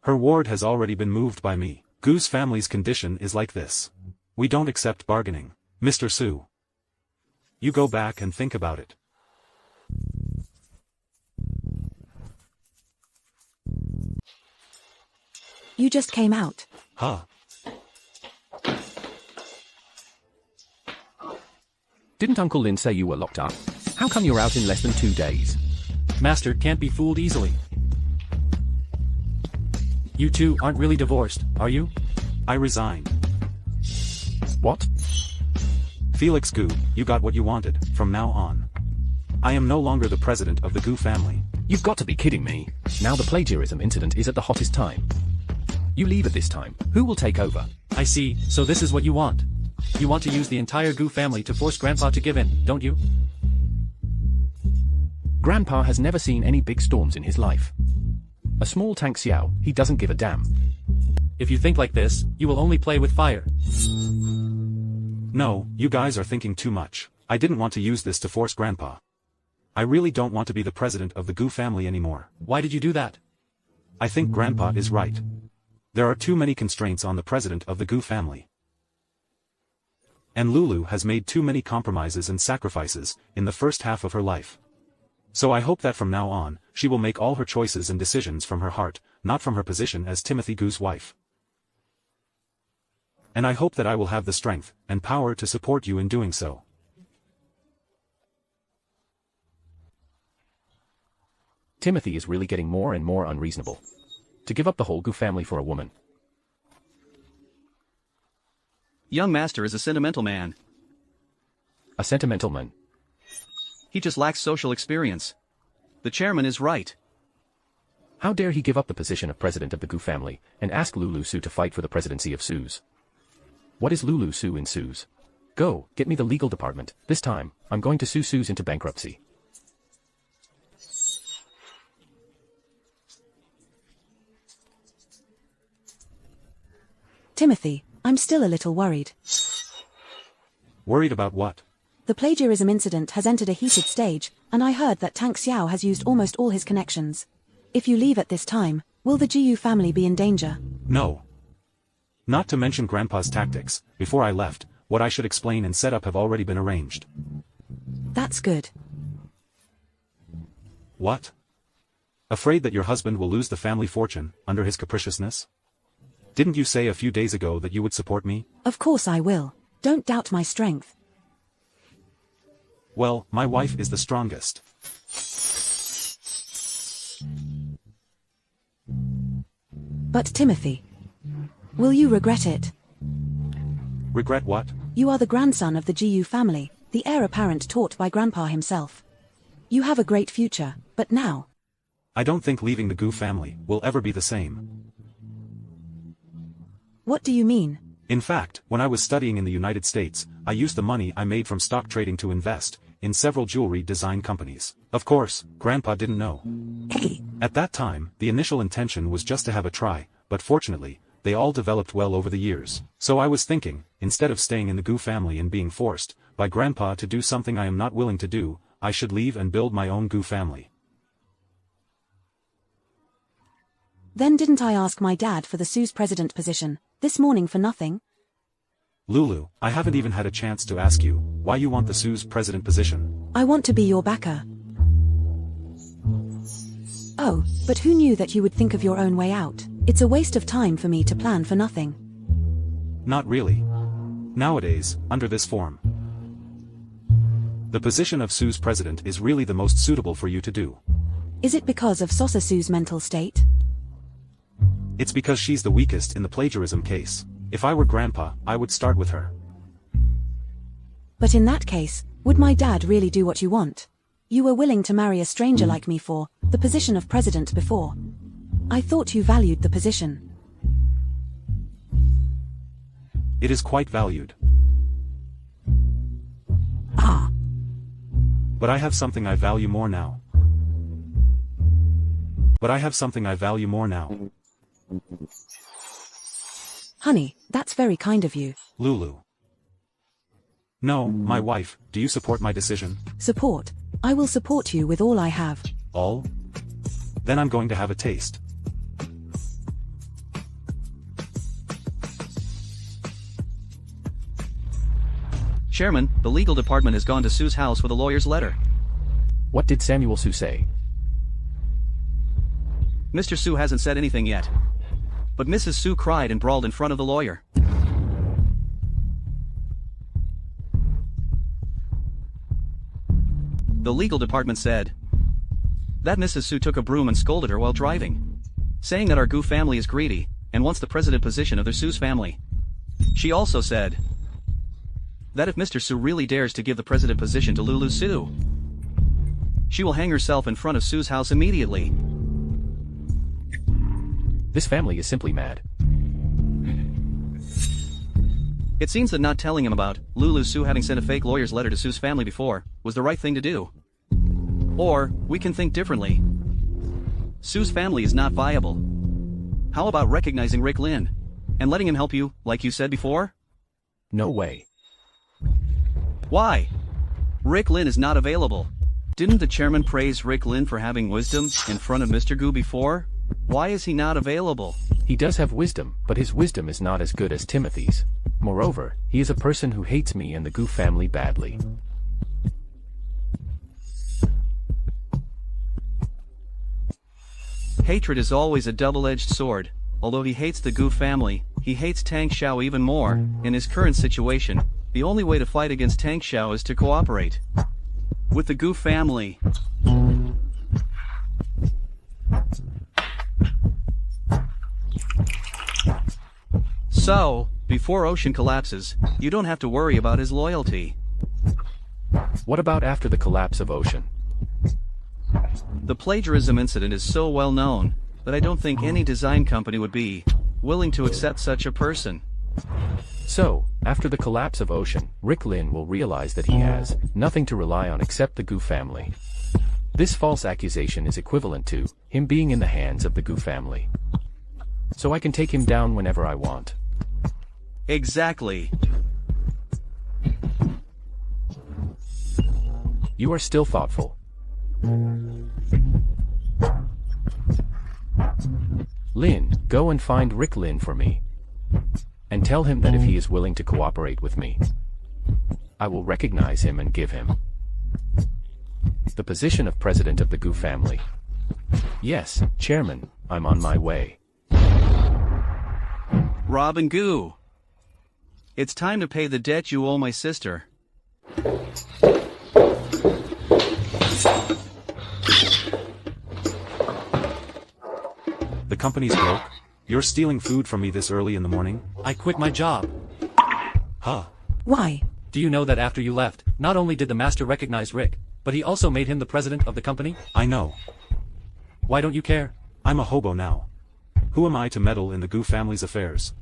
Her ward has already been moved by me. Gu's family's condition is like this. We don't accept bargaining. Mr. Su. You go back and think about it. You just came out. Huh. Didn't Uncle Lin say you were locked up? How come you're out in less than 2 days? Master can't be fooled easily. You two aren't really divorced, are you? I resigned. What? Felix Gu, you got what you wanted, from now on. I am no longer the president of the Gu family. You've got to be kidding me. Now the plagiarism incident is at the hottest time. You leave at this time. Who will take over? I see, so this is what you want. You want to use the entire Gu family to force Grandpa to give in, don't you? Grandpa has never seen any big storms in his life. A small Tang Xiao, he doesn't give a damn. If you think like this, you will only play with fire. No, you guys are thinking too much. I didn't want to use this to force Grandpa. I really don't want to be the president of the Gu family anymore. Why did you do that? I think Grandpa is right. There are too many constraints on the president of the Gu family. And Lulu has made too many compromises and sacrifices in the first half of her life. So I hope that from now on, she will make all her choices and decisions from her heart, not from her position as Timothy Gu's wife. And I hope that I will have the strength and power to support you in doing so. Timothy is really getting more and more unreasonable. To give up the whole Gu family for a woman. Young master is a sentimental man. A sentimental man. He just lacks social experience. The chairman is right. How dare he give up the position of president of the Gu family, and ask Lulu Su to fight for the presidency of Suze? What is Lulu Su in Suze? Go, get me the legal department. This time, I'm going to sue Suze into bankruptcy. Timothy, I'm still a little worried. Worried about what? The plagiarism incident has entered a heated stage, and I heard that Tang Xiao has used almost all his connections. If you leave at this time, will the Jiyu family be in danger? No. Not to mention Grandpa's tactics. Before I left, what I should explain and set up have already been arranged. That's good. What? Afraid that your husband will lose the family fortune under his capriciousness? Didn't you say a few days ago that you would support me? Of course I will. Don't doubt my strength. Well, my wife is the strongest. But Timothy, will you regret it? Regret what? You are the grandson of the Jiyu family, the heir apparent taught by Grandpa himself. You have a great future, but now... I don't think leaving the Gu family will ever be the same. What do you mean? In fact, when I was studying in the United States, I used the money I made from stock trading to invest in several jewelry design companies. Of course, Grandpa didn't know. Hey, At that time, the initial intention was just to have a try, but fortunately, they all developed well over the years. So I was thinking, instead of staying in the Gu family and being forced by Grandpa to do something I am not willing to do, I should leave and build my own Gu family. then didn't I ask my dad for the Suze president position, this morning for nothing? Lulu, I haven't even had a chance to ask you why you want the Suze president position. I want to be your backer. Oh, but who knew that you would think of your own way out? It's a waste of time for me to plan for nothing. Not really. Nowadays, under this form, the position of Suze president is really the most suitable for you to do. Is it because of Sasa Sue's mental state? It's because she's the weakest in the plagiarism case. If I were Grandpa, I would start with her. But in that case, would my dad really do what you want? You were willing to marry a stranger like me for the position of president before. I thought you valued the position. It is quite valued. Ah. But I have something I value more now. Honey, that's very kind of you. Lulu. No, my wife, do you support my decision? Support. I will support you with all I have. All? Then I'm going to have a taste. Chairman, the legal department has gone to Sue's house with a lawyer's letter. What did Samuel Su say? Mr. Su hasn't said anything yet. But Mrs. Su cried and brawled in front of the lawyer. The legal department said that Mrs. Su took a broom and scolded her while driving, saying that our Gu family is greedy and wants the president position of their Su's family. She also said that if Mr. Su really dares to give the president position to Lulu Su, she will hang herself in front of Su's house immediately. This family is simply mad. It seems that not telling him about Lulu Su having sent a fake lawyer's letter to Su's family before was the right thing to do. Or, we can think differently. Su's family is not viable. How about recognizing Rick Lin and letting him help you, like you said before? No way. Why? Rick Lin is not available. Didn't the chairman praise Rick Lin for having wisdom in front of Mr. Gu before? Why is he not available? He does have wisdom, but his wisdom is not as good as Timothy's. Moreover, he is a person who hates me and the Gu family badly. Hatred is always a double-edged sword. Although he hates the Gu family, he hates Tang Xiao even more. In his current situation, the only way to fight against Tang Xiao is to cooperate with the Gu family. So, before Ocean collapses, you don't have to worry about his loyalty. What about after the collapse of Ocean? The plagiarism incident is so well known that I don't think any design company would be willing to accept such a person. So, after the collapse of Ocean, Rick Lin will realize that he has nothing to rely on except the Gu family. This false accusation is equivalent to him being in the hands of the Gu family. So I can take him down whenever I want. Exactly. You are still thoughtful. Lin, go and find Rick Lin for me. And tell him that if he is willing to cooperate with me, I will recognize him and give him the position of president of the Gu family. Yes, Chairman, I'm on my way. Robin Gu. It's time to pay the debt you owe my sister. The company's broke? You're stealing food from me this early in the morning? I quit my job. Huh. Why? Do you know that after you left, not only did the master recognize Rick, but he also made him the president of the company? I know. Why don't you care? I'm a hobo now. Who am I to meddle in the Gu family's affairs?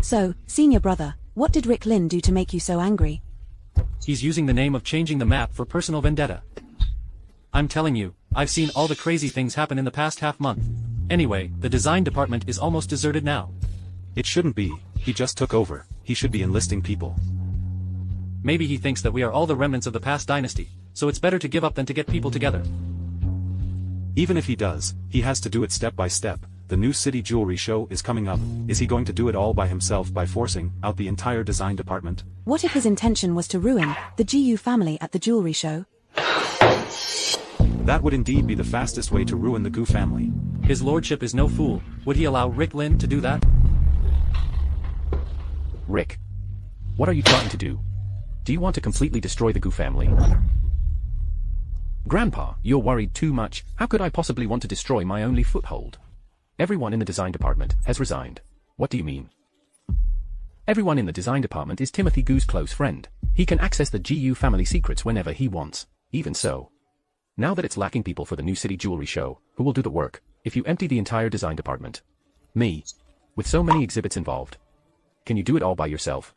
So, senior brother, what did Rick Lin do to make you so angry? He's using the name of changing the map for personal vendetta. I'm telling you, I've seen all the crazy things happen in the past half month. Anyway, the design department is almost deserted now. It shouldn't be. He just took over. He should be enlisting people. Maybe he thinks that we are all the remnants of the past dynasty, so it's better to give up than to get people together. Even if he does, he has to do it step by step. The new city jewelry show is coming up. Is he going to do it all by himself by forcing out the entire design department? What if his intention was to ruin the GU family at the jewelry show? That would indeed be the fastest way to ruin the Gu family. His lordship is no fool. Would he allow Rick Lin to do that? Rick, what are you trying to do? Do you want to completely destroy the Gu family? Grandpa, you're worried too much. How could I possibly want to destroy my only foothold? Everyone in the design department has resigned. What do you mean? Everyone in the design department is Timothy Gu's close friend. He can access the GU family secrets whenever he wants. Even so. Now that it's lacking people for the new city jewelry show, who will do the work, if you empty the entire design department? Me. With so many exhibits involved. Can you do it all by yourself?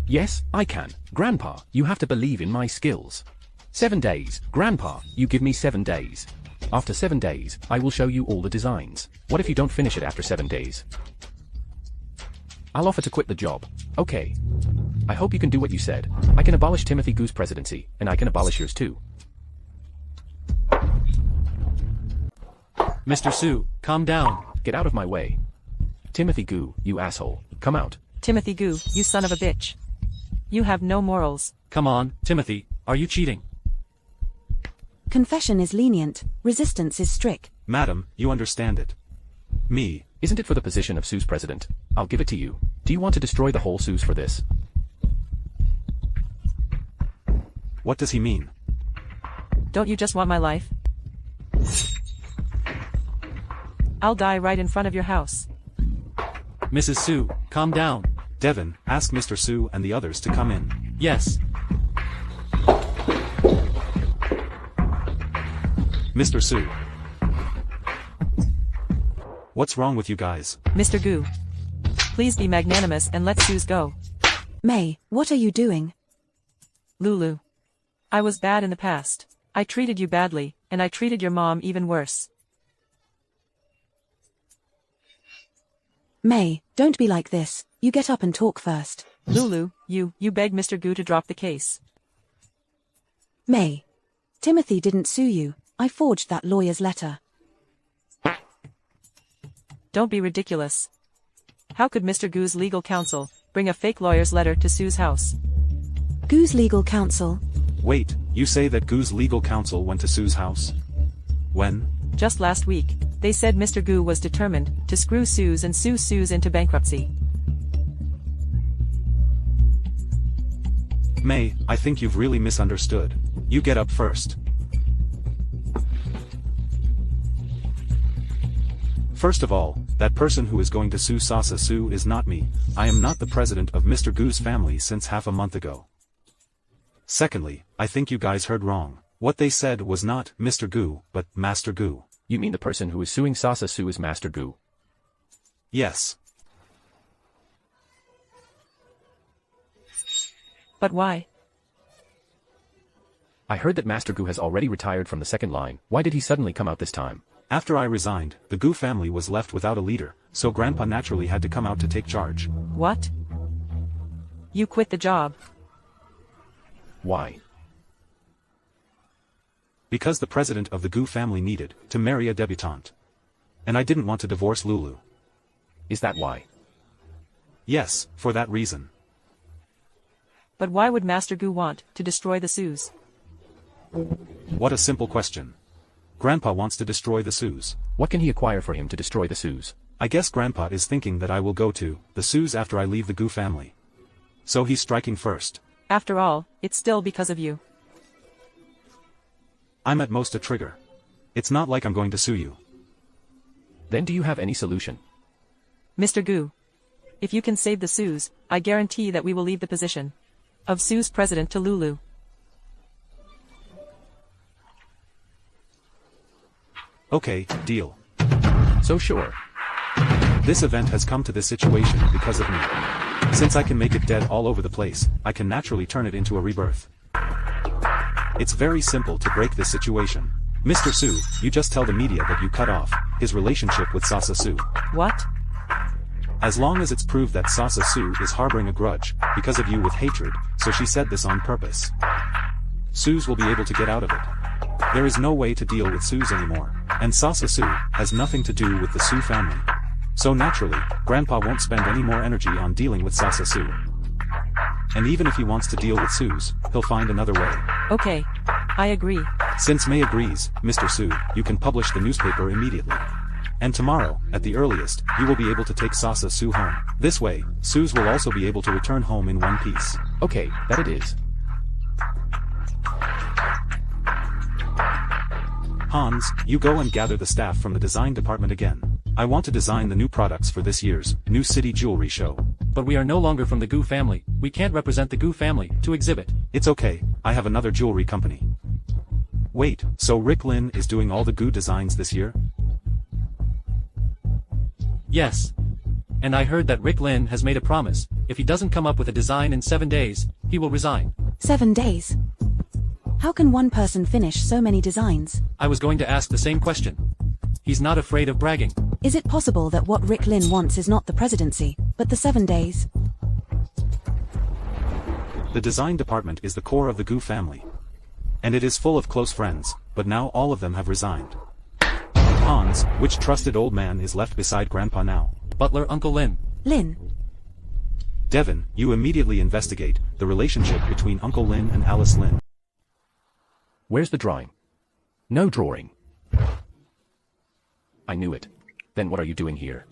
Yes, I can. Grandpa, you have to believe in my skills. 7 days. Grandpa, you give me 7 days. After 7 days, I will show you all the designs. What if you don't finish it after 7 days? I'll offer to quit the job. Okay. I hope you can do what you said. I can abolish Timothy Gu's presidency, and I can abolish yours too. Mr. Su, calm down. Get out of my way. Timothy Gu, you asshole. Come out. Timothy Gu, you son of a bitch. You have no morals. Come on, Timothy, are you cheating? Confession is lenient, resistance is strict. Madam, you understand it. Me. Isn't it for the position of Su's president? I'll give it to you. Do you want to destroy the whole Su's for this? What does he mean? Don't you just want my life? I'll die right in front of your house. Mrs. Su, calm down. Devin, ask Mr. Su and the others to come in. Yes. Mr. Su. What's wrong with you guys? Mr. Gu. Please be magnanimous and let Suze go. May, what are you doing? Lulu. I was bad in the past. I treated you badly, and I treated your mom even worse. May, don't be like this. You get up and talk first. Lulu, you beg Mr. Gu to drop the case. May. Timothy didn't sue you. I forged that lawyer's letter. Don't be ridiculous. How could Mr. Gu's legal counsel bring a fake lawyer's letter to Sue's house? Gu's legal counsel? Wait, you say that Gu's legal counsel went to Su's house? When? Just last week. They said Mr. Gu was determined to screw Suze and sue Suze into bankruptcy. May, I think you've really misunderstood. You get up first. First of all, that person who is going to sue Sasa Su is not me. I am not the president of Mr. Gu's family since half a month ago. Secondly, I think you guys heard wrong. What they said was not Mr. Gu, but Master Gu. You mean the person who is suing Sasa Su is Master Gu? Yes. But why? I heard that Master Gu has already retired from the second line. Why did he suddenly come out this time? After I resigned, the Gu family was left without a leader, so Grandpa naturally had to come out to take charge. What? You quit the job. Why? Because the president of the Gu family needed to marry a debutante. And I didn't want to divorce Lulu. Is that why? Yes, for that reason. But why would Master Gu want to destroy the Sus? What a simple question. Grandpa wants to destroy the Sus. What can he acquire for him to destroy the Sus? I guess Grandpa is thinking that I will go to the Sus after I leave the Gu family. So he's striking first. After all, it's still because of you. I'm at most a trigger. It's not like I'm going to sue you. Then do you have any solution? Mr. Gu. If you can save the Sus, I guarantee that we will leave the position of Sus president to Lulu. Okay, deal. So sure. This event has come to this situation because of me. Since I can make it dead all over the place, I can naturally turn it into a rebirth. It's very simple to break this situation. Mr. Su, you just tell the media that you cut off his relationship with Sasa Su. What? As long as it's proved that Sasa Su is harboring a grudge because of you with hatred, so she said this on purpose. Suze will be able to get out of it. There is no way to deal with Suze anymore, and Sasa Su has nothing to do with the Su family. So naturally, Grandpa won't spend any more energy on dealing with Sasa Su. And even if he wants to deal with Suze, he'll find another way. Okay. I agree. Since May agrees, Mr. Su, you can publish the newspaper immediately. And tomorrow, at the earliest, you will be able to take Sasa Su home. This way, Suze will also be able to return home in one piece. Okay, that it is. Hans, you go and gather the staff from the design department again. I want to design the new products for this year's new city jewelry show. But we are no longer from the Gu family. We can't represent the Gu family to exhibit. It's okay, I have another jewelry company. Wait, so Linn is doing all the goo designs this year? Yes. And I heard that Linn has made a promise, if he doesn't come up with a design in 7 days, he will resign. 7 days? How can one person finish so many designs? I was going to ask the same question. He's not afraid of bragging. Is it possible that what Linn wants is not the presidency, but the 7 days? The design department is the core of the goo family. And it is full of close friends, but now all of them have resigned. Hans, which trusted old man is left beside Grandpa now? Butler Uncle Lin. Lin. Devin, you immediately investigate the relationship between Uncle Lin and Alice Lin. Where's the drawing? No drawing. I knew it. Then what are you doing here?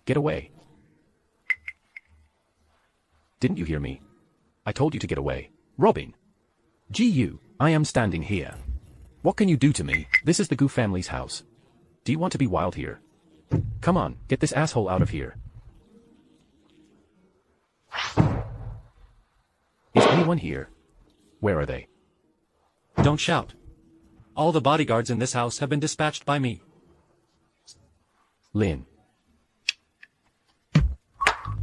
Get away. Didn't you hear me? I told you to get away. Robin. GU, I am standing here. What can you do to me? This is the Goo family's house. Do you want to be wild here? Come on, get this asshole out of here. Is anyone here? Where are they? Don't shout. All the bodyguards in this house have been dispatched by me. Lin.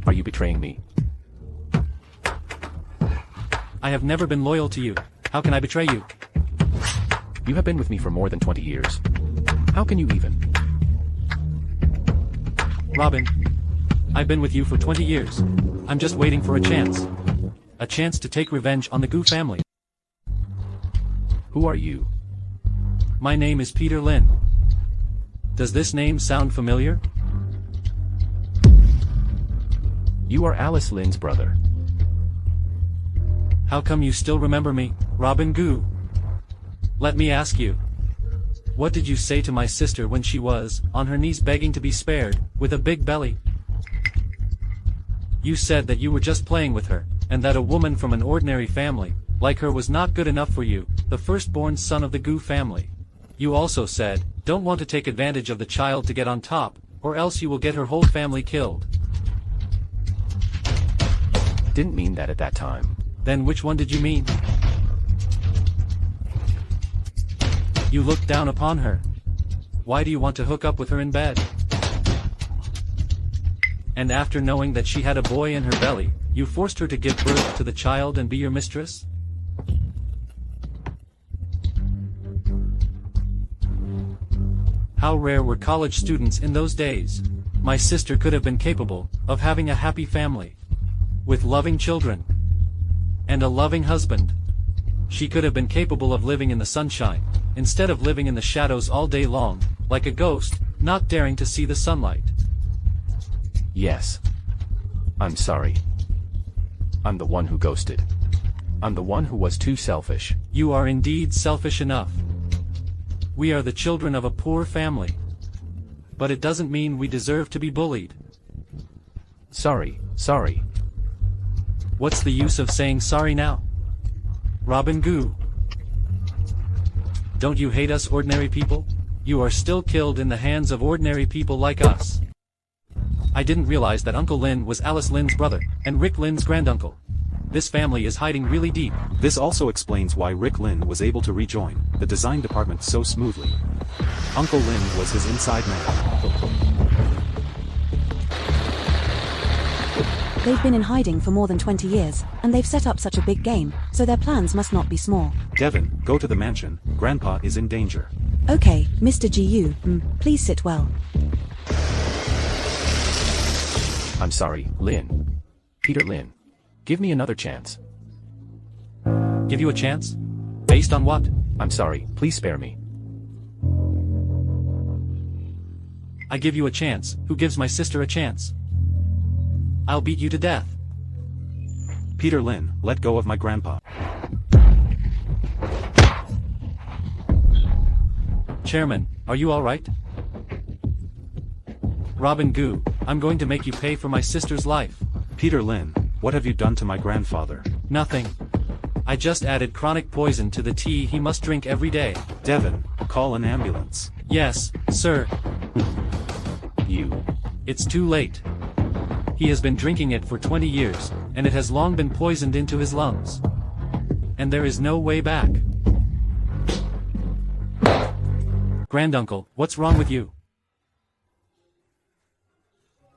Are you betraying me? I have never been loyal to you. How can I betray you? You have been with me for more than 20 years. How can you even? Robin, I've been with you for 20 years. I'm just waiting for a chance. A chance to take revenge on the Goo family. Who are you? My name is Peter Lin. Does this name sound familiar? You are Alice Lin's brother. How come you still remember me, Robin Goo? Let me ask you. What did you say to my sister when she was on her knees begging to be spared, with a big belly? You said that you were just playing with her, and that a woman from an ordinary family, like her, was not good enough for you, the firstborn son of the Goo family. You also said, don't want to take advantage of the child to get on top, or else you will get her whole family killed. Didn't mean that at that time. Then which one did you mean? You looked down upon her. Why do you want to hook up with her in bed? And after knowing that she had a boy in her belly, you forced her to give birth to the child and be your mistress? How rare were college students in those days? My sister could have been capable of having a happy family, with loving children, and a loving husband. She could have been capable of living in the sunshine, instead of living in the shadows all day long, like a ghost, not daring to see the sunlight. Yes. I'm sorry. I'm the one who ghosted. I'm the one who was too selfish. You are indeed selfish enough. We are the children of a poor family. But it doesn't mean we deserve to be bullied. Sorry. What's the use of saying sorry now? Robin Goo. Don't you hate us ordinary people? You are still killed in the hands of ordinary people like us. I didn't realize that Uncle Lin was Alice Lin's brother, and Rick Lin's granduncle. This family is hiding really deep. This also explains why Rick Lin was able to rejoin the design department so smoothly. Uncle Lin was his inside man. They've been in hiding for more than 20 years, and they've set up such a big game, so their plans must not be small. Devin, go to the mansion. Grandpa is in danger. Okay, Mr. GU, please sit well. I'm sorry, Lin. Peter Lin. Give me another chance. Give you a chance? Based on what? I'm sorry, please spare me. I give you a chance. Who gives my sister a chance? I'll beat you to death. Peter Lin, let go of my grandpa. Chairman, are you alright? Robin Goo, I'm going to make you pay for my sister's life. Peter Lin, what have you done to my grandfather? Nothing. I just added chronic poison to the tea he must drink every day. Devin, call an ambulance. Yes, sir. You. It's too late. He has been drinking it for 20 years, and it has long been poisoned into his lungs. And there is no way back. Granduncle, what's wrong with you?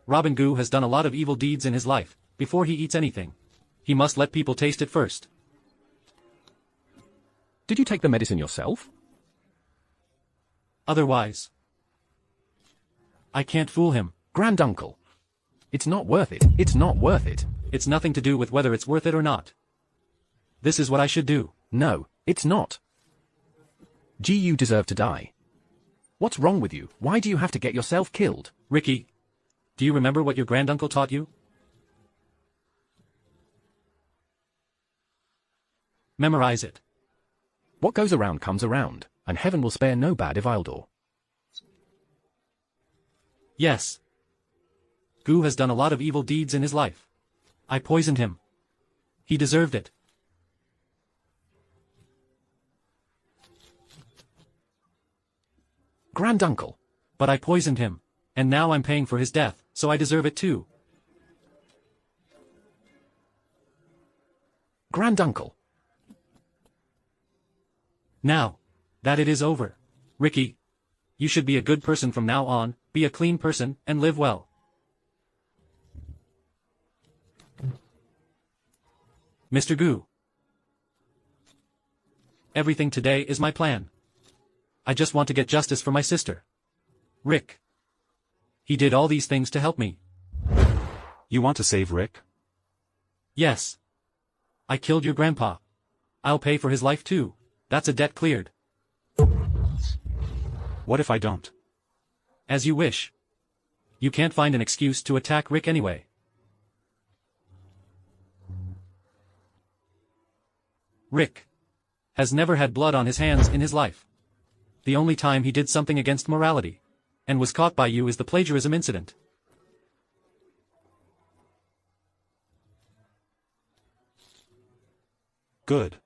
Robin Gu has done a lot of evil deeds in his life. Before he eats anything, he must let people taste it first. Did you take the medicine yourself? Otherwise, I can't fool him. Granduncle. It's not worth it. It's not worth it. It's nothing to do with whether it's worth it or not. This is what I should do. No, it's not. You deserve to die. What's wrong with you? Why do you have to get yourself killed? Ricky, do you remember what your granduncle taught you? Memorize it. What goes around comes around, and heaven will spare no bad Ivildor. Yes. Gu has done a lot of evil deeds in his life. I poisoned him. He deserved it. Granduncle. But I poisoned him, and now I'm paying for his death, so I deserve it too. Granduncle. Now that it is over, Ricky, you should be a good person from now on, be a clean person, and live well. Mr. Gu. Everything today is my plan. I just want to get justice for my sister. Rick. He did all these things to help me. You want to save Rick? Yes. I killed your grandpa. I'll pay for his life too. That's a debt cleared. What if I don't? As you wish. You can't find an excuse to attack Rick anyway. Rick has never had blood on his hands in his life. The only time he did something against morality and was caught by you is the plagiarism incident. Good.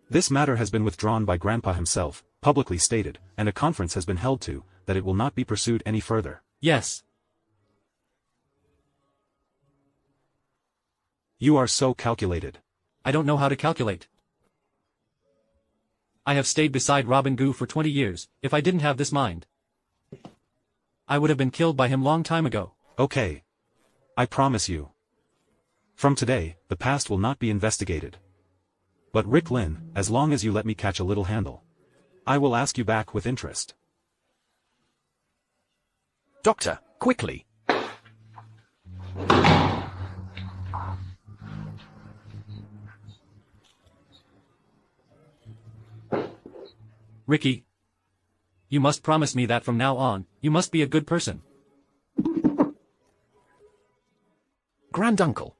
This matter has been withdrawn by Grandpa himself, publicly stated, and a conference has been held to, that it will not be pursued any further. Yes. You are so calculated. I don't know how to calculate. I have stayed beside Robin Gu for 20 years. If I didn't have this mind, I would have been killed by him long time ago. Okay. I promise you. From today, the past will not be investigated. But Rick Lin, as long as you let me catch a little handle, I will ask you back with interest. Doctor, quickly. Ricky, you must promise me that from now on, you must be a good person. Granduncle.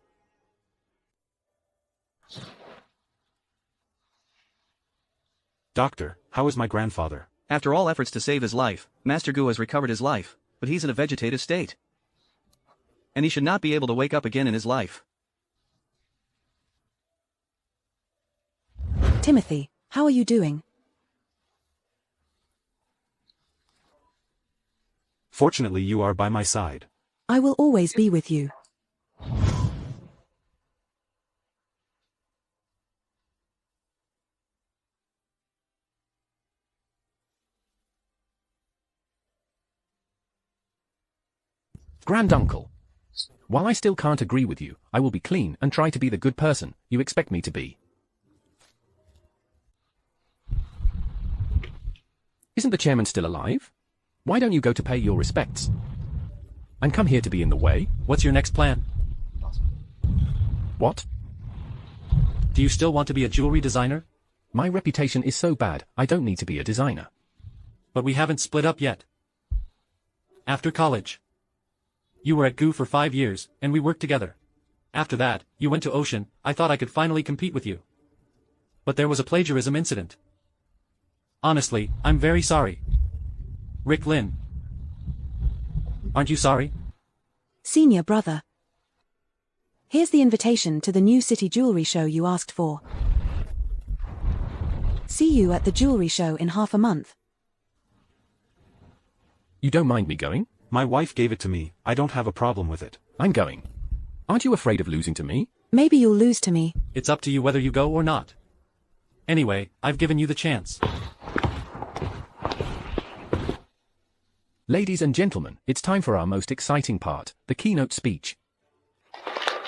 Doctor, how is my grandfather? After all efforts to save his life, Master Gu has recovered his life, but he's in a vegetative state. And he should not be able to wake up again in his life. Timothy, how are you doing? Fortunately, you are by my side. I will always be with you. Granduncle. While I still can't agree with you, I will be clean and try to be the good person you expect me to be. Isn't the chairman still alive? Why don't you go to pay your respects? And come here to be in the way? What's your next plan? What? Do you still want to be a jewelry designer? My reputation is so bad, I don't need to be a designer. But we haven't split up yet. After college, you were at Gu for 5 years, and we worked together. After that, you went to Ocean. I thought I could finally compete with you. But there was a plagiarism incident. Honestly, I'm very sorry. Rick Lin. Aren't you sorry? Senior brother. Here's the invitation to the new city jewelry show you asked for. See you at the jewelry show in half a month. You don't mind me going? My wife gave it to me, I don't have a problem with it. I'm going. Aren't you afraid of losing to me? Maybe you'll lose to me. It's up to you whether you go or not. Anyway, I've given you the chance. Ladies and gentlemen, it's time for our most exciting part, the keynote speech.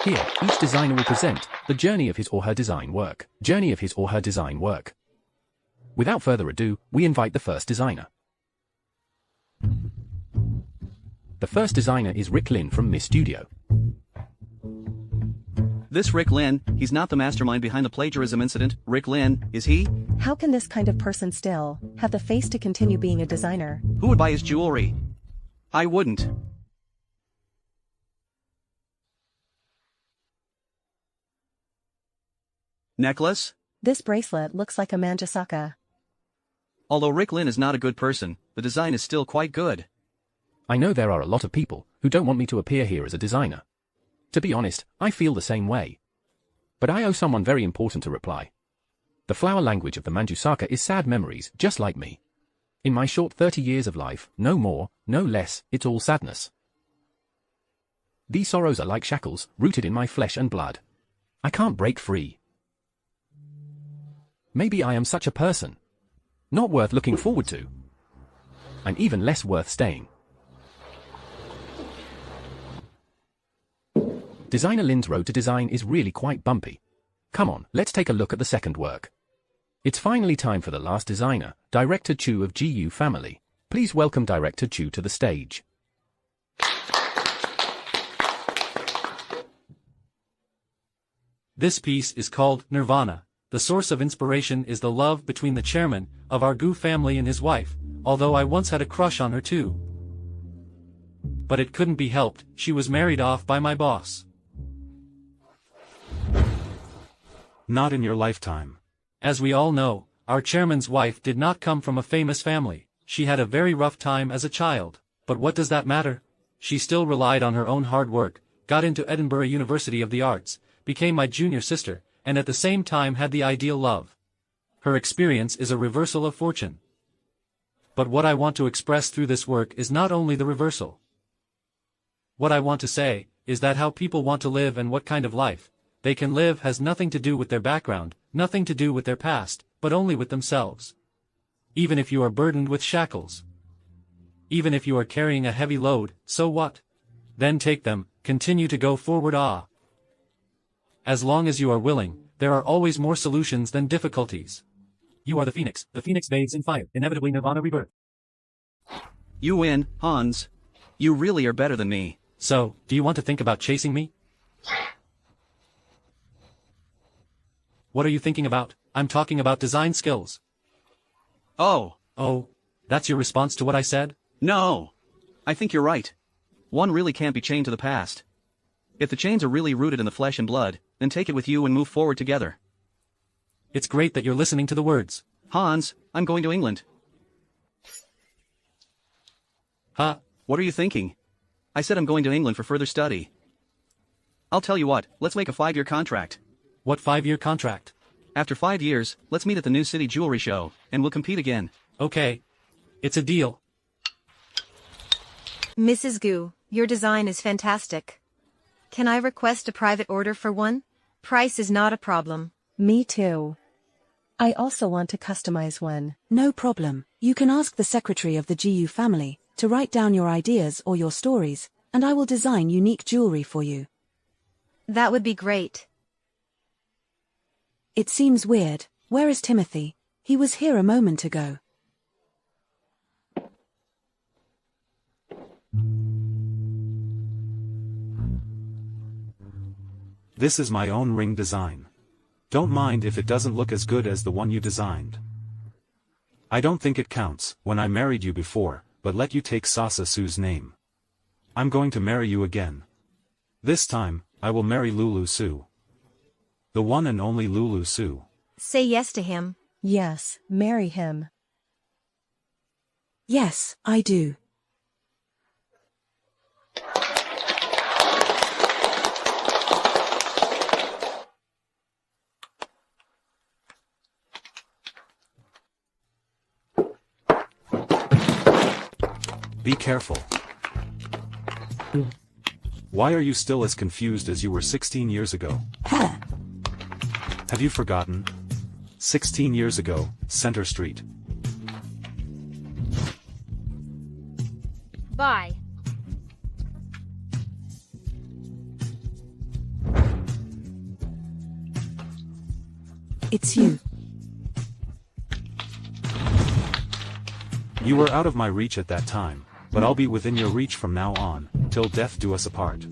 Here, each designer will present the journey of his or her design work. Without further ado, we invite the first designer. The first designer is Lin from Miss Studio. This Linn, he's not the mastermind behind the plagiarism incident. Linn, is he? How can this kind of person still have the face to continue being a designer? Who would buy his jewelry? I wouldn't. Necklace? This bracelet looks like a manjasaka. Although Linn is not a good person, the design is still quite good. I know there are a lot of people who don't want me to appear here as a designer. To be honest, I feel the same way. But I owe someone very important to reply. The flower language of the Manjusaka is sad memories, just like me. In my short 30 years of life, no more, no less, it's all sadness. These sorrows are like shackles, rooted in my flesh and blood. I can't break free. Maybe I am such a person. Not worth looking forward to. And even less worth staying. Designer Lin's road to design is really quite bumpy. Come on, let's take a look at the second work. It's finally time for the last designer, Director Chu of GU Family. Please welcome Director Chu to the stage. This piece is called Nirvana. The source of inspiration is the love between the chairman of our GU family and his wife, although I once had a crush on her too. But it couldn't be helped, she was married off by my boss. Not in your lifetime. As we all know, our chairman's wife did not come from a famous family. She had a very rough time as a child. But what does that matter? She still relied on her own hard work, got into Edinburgh University of the Arts, became my junior sister, and at the same time had the ideal love. Her experience is a reversal of fortune. But what I want to express through this work is not only the reversal. What I want to say is that how people want to live and what kind of life they can live has nothing to do with their background, nothing to do with their past, but only with themselves. Even if you are burdened with shackles. Even if you are carrying a heavy load, so what? Then take them, continue to go forward. As long as you are willing, there are always more solutions than difficulties. You are the phoenix bathes in fire, inevitably Nirvana rebirth. You win, Hans. You really are better than me. So, do you want to think about chasing me? What are you thinking about? I'm talking about design skills. Oh, that's your response to what I said? no. I think you're right. One really can't be chained to the past. If the chains are really rooted in the flesh and blood, then take it with you and move forward together. It's great that you're listening to the words. Hans, I'm going to England. Huh? What are you thinking? I said I'm going to England for further study. I'll tell you what, let's make a 5-year contract. What 5-year contract? After 5 years, let's meet at the new city jewelry show, and we'll compete again. Okay. It's a deal. Mrs. Gu, your design is fantastic. Can I request a private order for one? Price is not a problem. Me too. I also want to customize one. No problem. You can ask the secretary of the GU family to write down your ideas or your stories, and I will design unique jewelry for you. That would be great. It seems weird. Where is Timothy? He was here a moment ago. This is my own ring design. Don't mind if it doesn't look as good as the one you designed. I don't think it counts, when I married you before, but let you take Sasa Su's name. I'm going to marry you again. This time, I will marry Lulu Su. The one and only Lulu Su. Say yes to him. Yes, marry him. Yes, I do. Be careful. Why are you still as confused as you were 16 years ago? Help! Have you forgotten? 16 years ago, Center Street. Bye. It's you. You were out of my reach at that time, but I'll be within your reach from now on, till death do us apart.